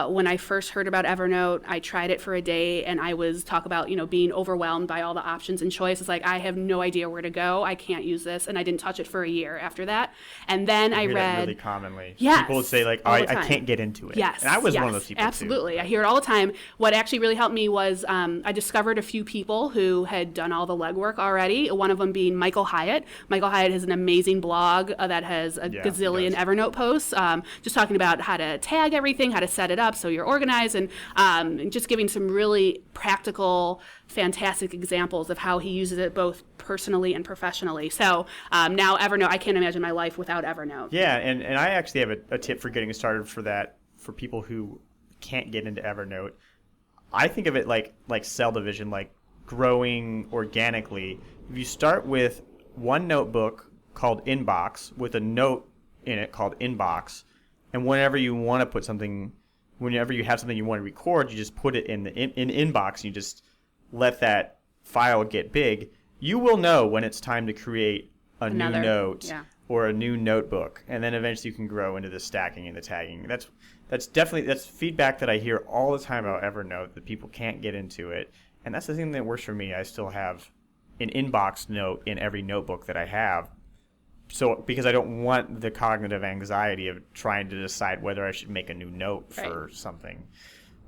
when I first heard about Evernote, I tried it for a day and I was talk about, being overwhelmed by all the options and choices. Like, I have no idea where to go. I can't use this. And I didn't touch it for a year after that. And then I hear that read. really commonly. Yes, People would say like, all the I time. can't get into it. Yes. And I was yes, one of those people absolutely. too. I hear it all the time. What actually really helped me was I discovered a few people who had done all the legwork already, one of them being Michael Hyatt. Michael Hyatt has an amazing blog that has a Yeah, he gazillion does. Evernote posts, just talking about how to tag everything, how to set it up so you're organized, and just giving some really practical, fantastic examples of how he uses it both personally and professionally. So now Evernote, I can't imagine my life without Evernote. Yeah, and I actually have a tip for getting started for that for people who can't get into Evernote. I think of it like cell division, like growing organically. If you start with one notebook called Inbox with a note in it called Inbox, and whenever you want to put something, whenever you have something you want to record, you just put it in Inbox and you just let that file get big. You will know when it's time to create Another, new note yeah. or a new notebook, and then eventually you can grow into the stacking and the tagging. That's feedback that I hear all the time about Evernote, that people can't get into it, and that's the thing that works for me. I still have an Inbox note in every notebook that I have. So, because I don't want the cognitive anxiety of trying to decide whether I should make a new note for something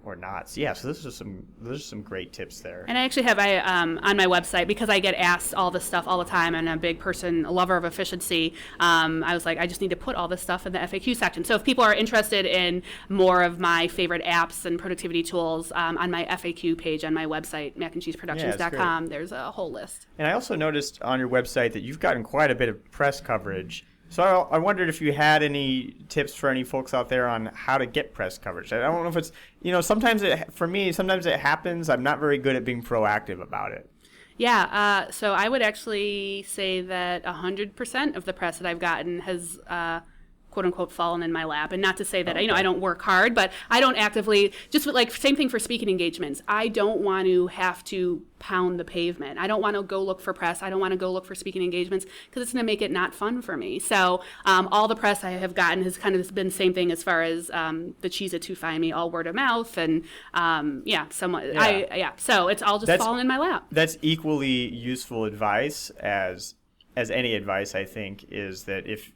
or not. So, yeah, so those are some great tips there. And I actually have on my website, because I get asked all this stuff all the time, and I'm a big person, a lover of efficiency. I was like, I just need to put all this stuff in the FAQ section. So if people are interested in more of my favorite apps and productivity tools, on my FAQ page on my website, macandcheeseproductions.com, there's a whole list. And I also noticed on your website that you've gotten quite a bit of press coverage. So I wondered if you had any tips for any folks out there on how to get press coverage. I don't know if it's, sometimes sometimes it happens. I'm not very good at being proactive about it. Yeah, so I would actually say that 100% of the press that I've gotten has quote unquote fallen in my lap. And not to say that I don't work hard, but I don't actively, just like same thing for speaking engagements. I don't want to have to pound the pavement. I don't want to go look for press. I don't want to go look for speaking engagements because it's going to make it not fun for me. So all the press I have gotten has kind of been the same thing as far as the Cheese It to find me, all word of mouth, and so it's all just fallen in my lap. That's equally useful advice as any advice, I think, is that if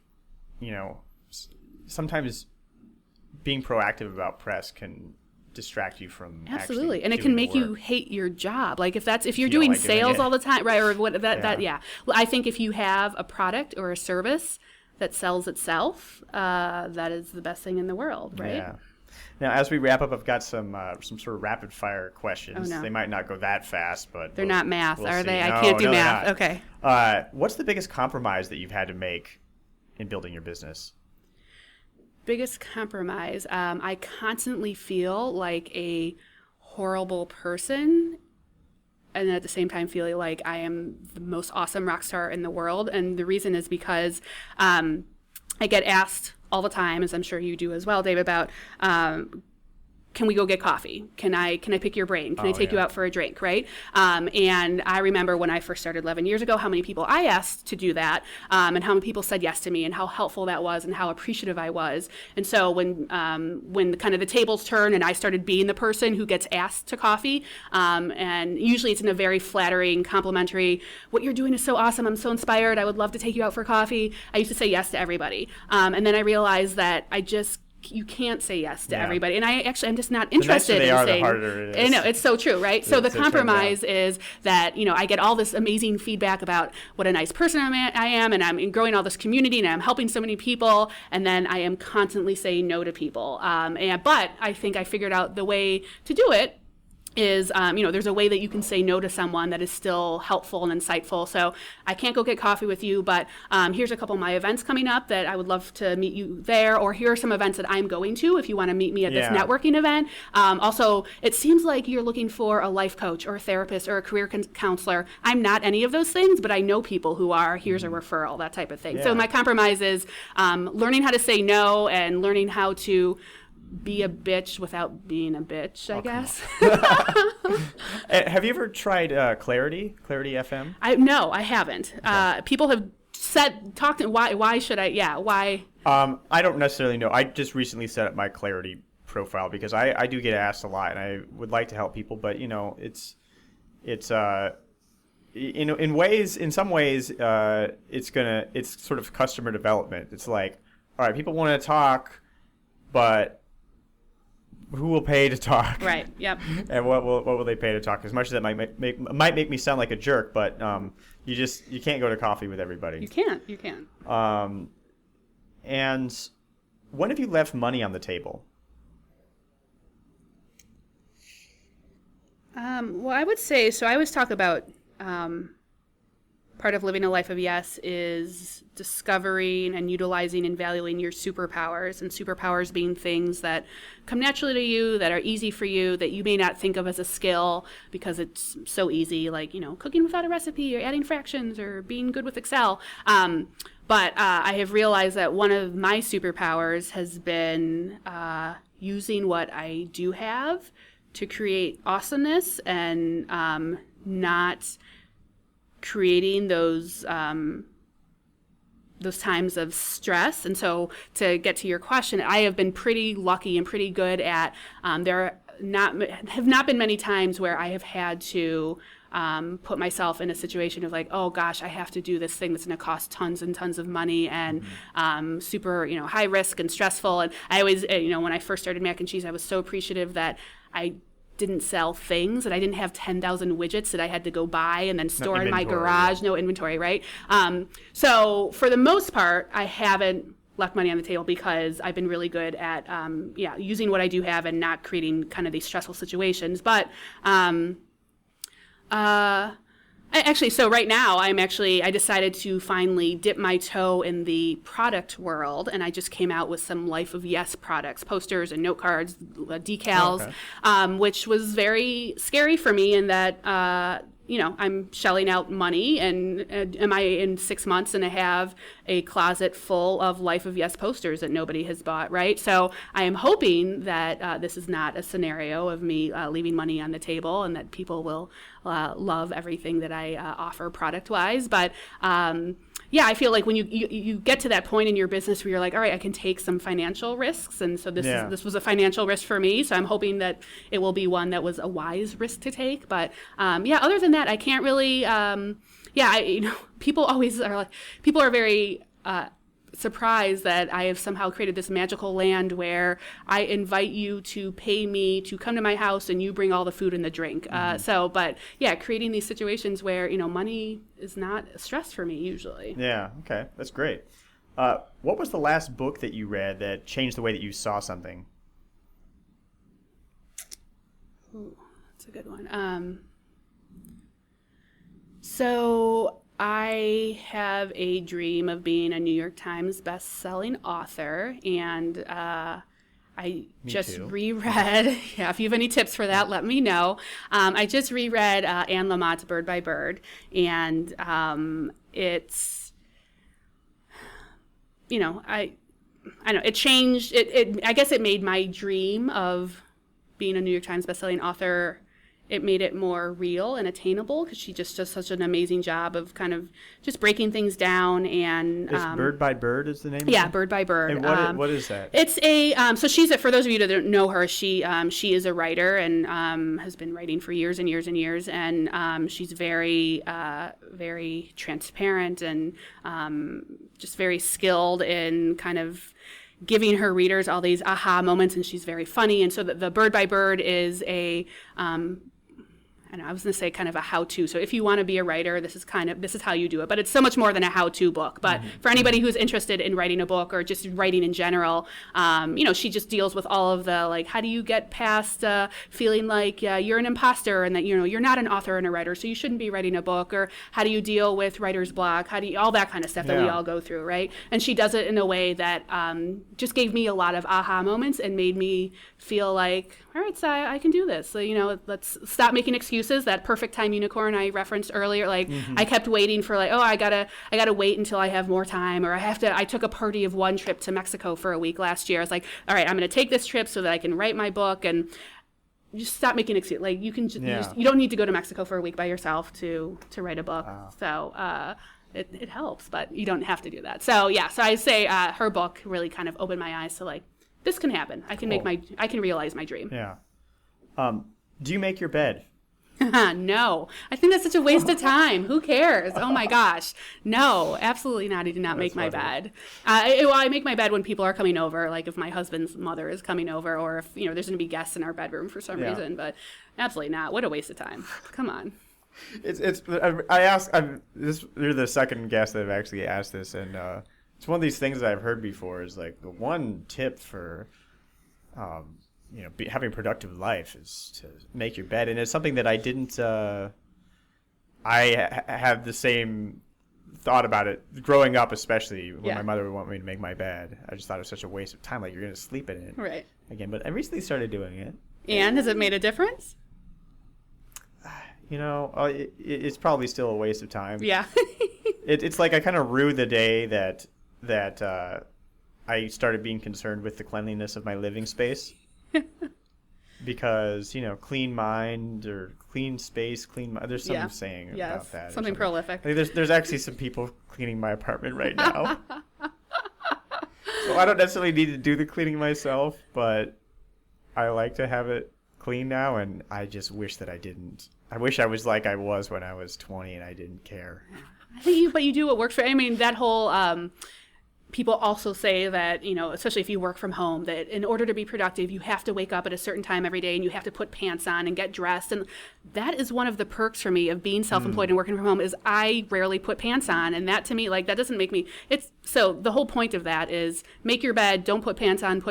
sometimes being proactive about press can distract you from absolutely, and it doing can the make work. you hate your job. Like if you're doing like doing sales it. all the time, right? Or what that Yeah. Well, I think if you have a product or a service that sells itself, that is the best thing in the world, right? Yeah. Now, as we wrap up, I've got some sort of rapid fire questions. Oh, no. They might not go that fast, but They're not math, we'll are see. they? I No, can't do no, they're math. not. Okay. What's the biggest compromise that you've had to make in building your business? Biggest compromise. I constantly feel like a horrible person, and at the same time feeling like I am the most awesome rock star in the world. And the reason is because I get asked all the time, as I'm sure you do as well, Dave, about can we go get coffee? Can I pick your brain? Can I take you out for a drink, right? And I remember when I first started 11 years ago, how many people I asked to do that, and how many people said yes to me, and how helpful that was, and how appreciative I was. And so when kind of the tables turn, and I started being the person who gets asked to coffee, and usually it's in a very flattering, complimentary, what you're doing is so awesome, I'm so inspired, I would love to take you out for coffee. I used to say yes to everybody. And then I realized that you can't say yes to everybody, and I'm just not interested the nicer they in are, saying. the harder it is. I know, it's so true, right? So the to turn compromise is that I get all this amazing feedback about what a nice person I am, and I'm growing all this community, and I'm helping so many people, and then I am constantly saying no to people. But I think I figured out the way to do it. is, there's a way that you can say no to someone that is still helpful and insightful. So I can't go get coffee with you, but here's a couple of my events coming up that I would love to meet you there, or here are some events that I'm going to if you want to meet me at this networking event. Also, it seems like you're looking for a life coach or a therapist or a career counselor. I'm not any of those things, but I know people who are. Here's a referral, that type of thing. Yeah. So my compromise is learning how to say no and learning how to be a bitch without being a bitch, I guess. Have you ever tried Clarity FM? No, I haven't. People have talked. Why should I? Yeah, why? I don't necessarily know. I just recently set up my Clarity profile because I do get asked a lot, and I would like to help people, but it's in some ways it's sort of customer development. It's like, all right, people want to talk, but who will pay to talk? Right. Yep. And what will they pay to talk? As much as that might make me sound like a jerk, but you can't go to coffee with everybody. You can't. And when have you left money on the table? Well, I would say so. I always talk about part of living a life of yes is discovering and utilizing and valuing your superpowers, and superpowers being things that come naturally to you, that are easy for you, that you may not think of as a skill because it's so easy, like, cooking without a recipe or adding fractions or being good with Excel. But I have realized that one of my superpowers has been using what I do have to create awesomeness and not creating those times of stress. And so to get to your question, I have been pretty lucky and pretty good at, there have not been many times where I have had to put myself in a situation of like, oh gosh, I have to do this thing that's going to cost tons and tons of money and super, high risk and stressful. And I always, when I first started Mac and Cheese, I was so appreciative that I didn't sell things, and I didn't have 10,000 widgets that I had to go buy and then store in my garage. No inventory, right? So for the most part, I haven't left money on the table because I've been really good at using what I do have and not creating kind of these stressful situations. But so right now I decided to finally dip my toe in the product world, and I just came out with some Life of Yes products, posters and note cards, decals, which was very scary for me in that, I'm shelling out money, and am I in 6 months and I have a closet full of Life of Yes posters that nobody has bought, right? So I am hoping that this is not a scenario of me leaving money on the table and that people will love everything that I offer product-wise. But I feel like when you get to that point in your business where you're like, all right, I can take some financial risks, and so this was a financial risk for me. So I'm hoping that it will be one that was a wise risk to take. But other than that, I can't really. People are very surprised that I have somehow created this magical land where I invite you to pay me to come to my house and you bring all the food and the drink. Creating these situations where, money is not a stress for me usually. Yeah. Okay. That's great. What was the last book that you read that changed the way that you saw something? Ooh, that's a good one. So I have a dream of being a New York Times best-selling author, and I just reread. Yeah, if you have any tips for that, let me know. I just reread Anne Lamott's Bird by Bird, and it's, I know it changed. I guess it made my dream of being a New York Times bestselling author. It made it more real and attainable because she just does such an amazing job of kind of just breaking things down. And Bird by Bird is the name? Yeah, Bird by Bird. And what is that? It's a so she's for those of you that don't know her, she is a writer and has been writing for years and years and years, and she's very very transparent and just very skilled in kind of giving her readers all these aha moments, and she's very funny. And so the Bird by Bird is a and I was going to say kind of a how-to. So if you want to be a writer, this is how you do it. But it's so much more than a how-to book. But for anybody who's interested in writing a book or just writing in general, she just deals with all of the, like, how do you get past feeling like you're an imposter and that, you're not an author and a writer, so you shouldn't be writing a book, or how do you deal with writer's block, all that kind of stuff that we all go through, right? And she does it in a way that just gave me a lot of aha moments and made me feel like, all right, so I can do this. So, let's stop making excuses. That perfect time unicorn I referenced earlier, like I kept waiting for I gotta wait until I have more time, or I took a party of one trip to Mexico for a week last year. I was like, all right, I'm going to take this trip so that I can write my book, and just stop making excuses. Like you can you don't need to go to Mexico for a week by yourself to write a book. Wow. So it helps, but you don't have to do that. So so I say her book really kind of opened my eyes to, like, this can happen. I can I can realize my dream. Yeah. Do you make your bed? No, I think that's such a waste of time. Who cares? Oh my gosh. No, absolutely not. I do not make my bed. I make my bed when people are coming over, like if my husband's mother is coming over, or if, there's going to be guests in our bedroom for some reason, but absolutely not. What a waste of time. Come on. You're the second guest that I've actually asked this, and it's one of these things that I've heard before is, like, the one tip for having a productive life is to make your bed. And it's something that I didn't, have the same thought about it growing up, especially when my mother would want me to make my bed. I just thought it was such a waste of time. Like, you're going to sleep in it. Right. Again, but I recently started doing it. And has it made a difference? It's probably still a waste of time. Yeah. It's like I kind of rue the day that I started being concerned with the cleanliness of my living space. Because, clean mind or clean space, clean mind. There's some saying about that. Something prolific. I mean, there's actually some people cleaning my apartment right now. So I don't necessarily need to do the cleaning myself, but I like to have it clean now, and I just wish that I didn't. I wish I was like I was when I was 20 and I didn't care. I think but you do what works for you. I mean, that whole... people also say that, especially if you work from home, that in order to be productive, you have to wake up at a certain time every day and you have to put pants on and get dressed. And that is one of the perks for me of being self-employed and working from home is I rarely put pants on. And that to me, like, that doesn't make me, so the whole point of that is make your bed, don't put pants on,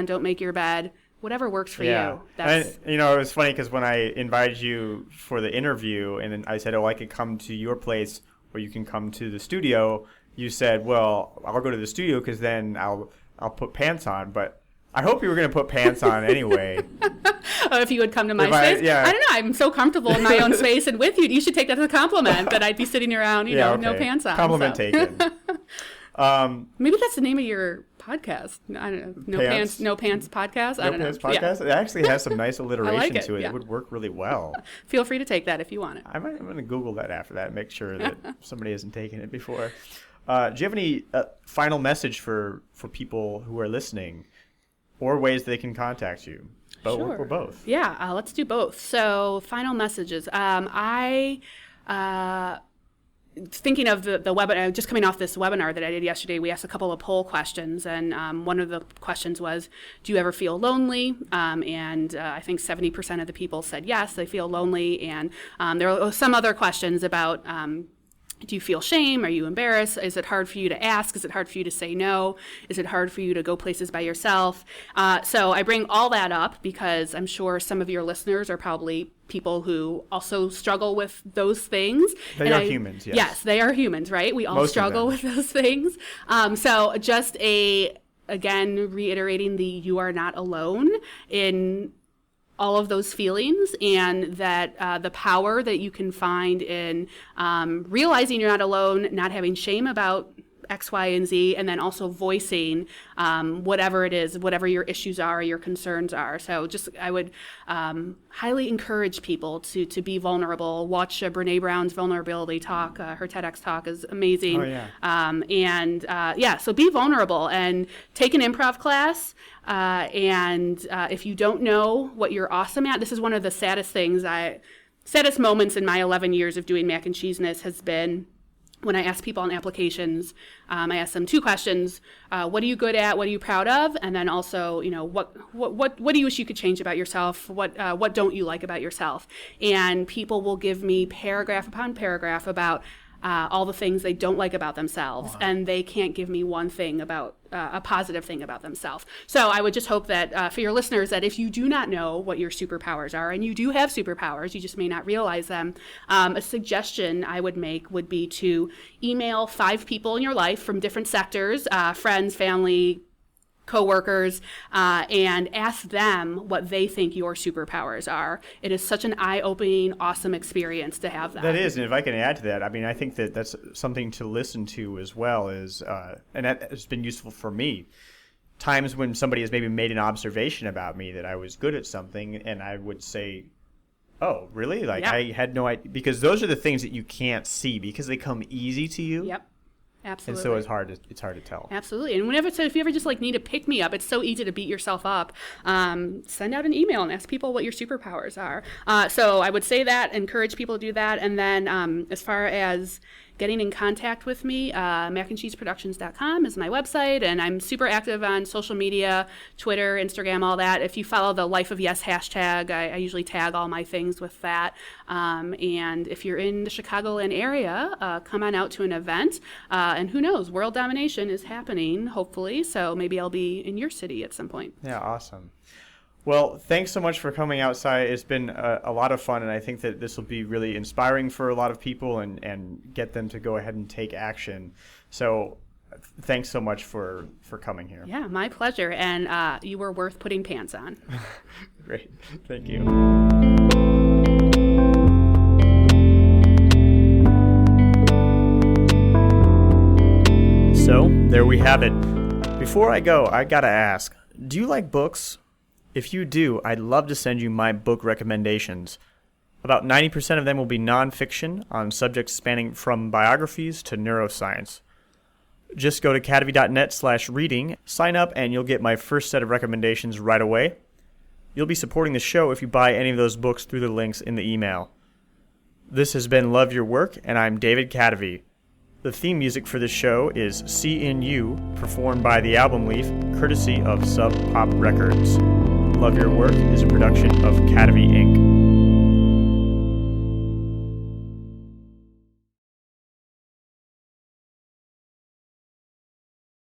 don't make your bed. Whatever works for you. That's... And, it was funny because when I invited you for the interview and then I said, I could come to your place or you can come to the studio, you said, well, I'll go to the studio because then I'll put pants on. But I hope you were going to put pants on anyway. If you would come to my space? I don't know. I'm so comfortable in my own space and with you. You should take that as a compliment that I'd be sitting around, no pants on. Compliment taken. Maybe that's the name of your podcast. I don't know. No Pants Podcast. I don't know. No Pants Podcast. Yeah. It actually has some nice alliteration to it. Yeah. It would work really well. Feel free to take that if you want it. I'm going to Google that after that and make sure that somebody hasn't taken it before. Do you have any final message for people who are listening or ways they can contact you? Sure. Or both? Yeah, let's do both. So final messages. Thinking of the webinar, just coming off this webinar that I did yesterday, we asked a couple of poll questions, and one of the questions was, do you ever feel lonely? And I think 70% of the people said yes, they feel lonely. And there were some other questions about, do you feel shame? Are you embarrassed? Is it hard for you to ask? Is it hard for you to say no? Is it hard for you to go places by yourself? So I bring all that up because I'm sure some of your listeners are probably people who also struggle with those things. They are humans, yes. Yes, they are humans, right? We all struggle with those things. So just again, reiterating you are not alone in all of those feelings, and that the power that you can find in realizing you're not alone, not having shame about X, Y, and Z, and then also voicing whatever it is, whatever your issues are, your concerns are. So just I would highly encourage people to be vulnerable. Watch Brene Brown's vulnerability talk. Her TEDx talk is amazing. Oh, yeah. So be vulnerable and take an improv class. And if you don't know what you're awesome at, this is one of the saddest moments in my 11 years of doing Mac and Cheeseness has been when I ask people on applications, I ask them 2 questions. What are you good at? What are you proud of? And then also, what do you wish you could change about yourself? What don't you like about yourself? And people will give me paragraph upon paragraph about all the things they don't like about themselves, and they can't give me one thing about a positive thing about themselves. So I would just hope that for your listeners, that if you do not know what your superpowers are, and you do have superpowers, you just may not realize them, a suggestion I would make would be to email 5 people in your life from different sectors, friends, family, coworkers, and ask them what they think your superpowers are. It is such an eye-opening, awesome experience to have that. That is, and if I can add to that, I mean, I think that that's something to listen to as well, is, and that has been useful for me. Times when somebody has maybe made an observation about me that I was good at something, and I would say, oh, really? Like, I had no idea. Because those are the things that you can't see because they come easy to you. Yep. Absolutely. And so it's hard to tell. Absolutely. And if you ever just need to pick me up, it's so easy to beat yourself up. Send out an email and ask people what your superpowers are. So I would say that, encourage people to do that. And then as far as getting in contact with me, macandcheeseproductions.com is my website, and I'm super active on social media, Twitter, Instagram, all that. If you follow the Life of Yes hashtag, I usually tag all my things with that. And if you're in the Chicagoland area, come on out to an event. And who knows, World Domination is happening, hopefully, so maybe I'll be in your city at some point. Yeah, awesome. Well, thanks so much for coming outside. It's been a lot of fun, and I think that this will be really inspiring for a lot of people and get them to go ahead and take action. So thanks so much for coming here. Yeah, my pleasure, and you were worth putting pants on. Great. Thank you. So, there we have it. Before I go, I gotta ask, do you like books? If you do, I'd love to send you my book recommendations. About 90% of them will be nonfiction on subjects spanning from biographies to neuroscience. Just go to cadavy.net/reading, sign up, and you'll get my first set of recommendations right away. You'll be supporting the show if you buy any of those books through the links in the email. This has been Love Your Work, and I'm David Cadavy. The theme music for this show is See in You, performed by The Album Leaf, courtesy of Sub Pop Records. Love Your Work is a production of Cadavy Inc.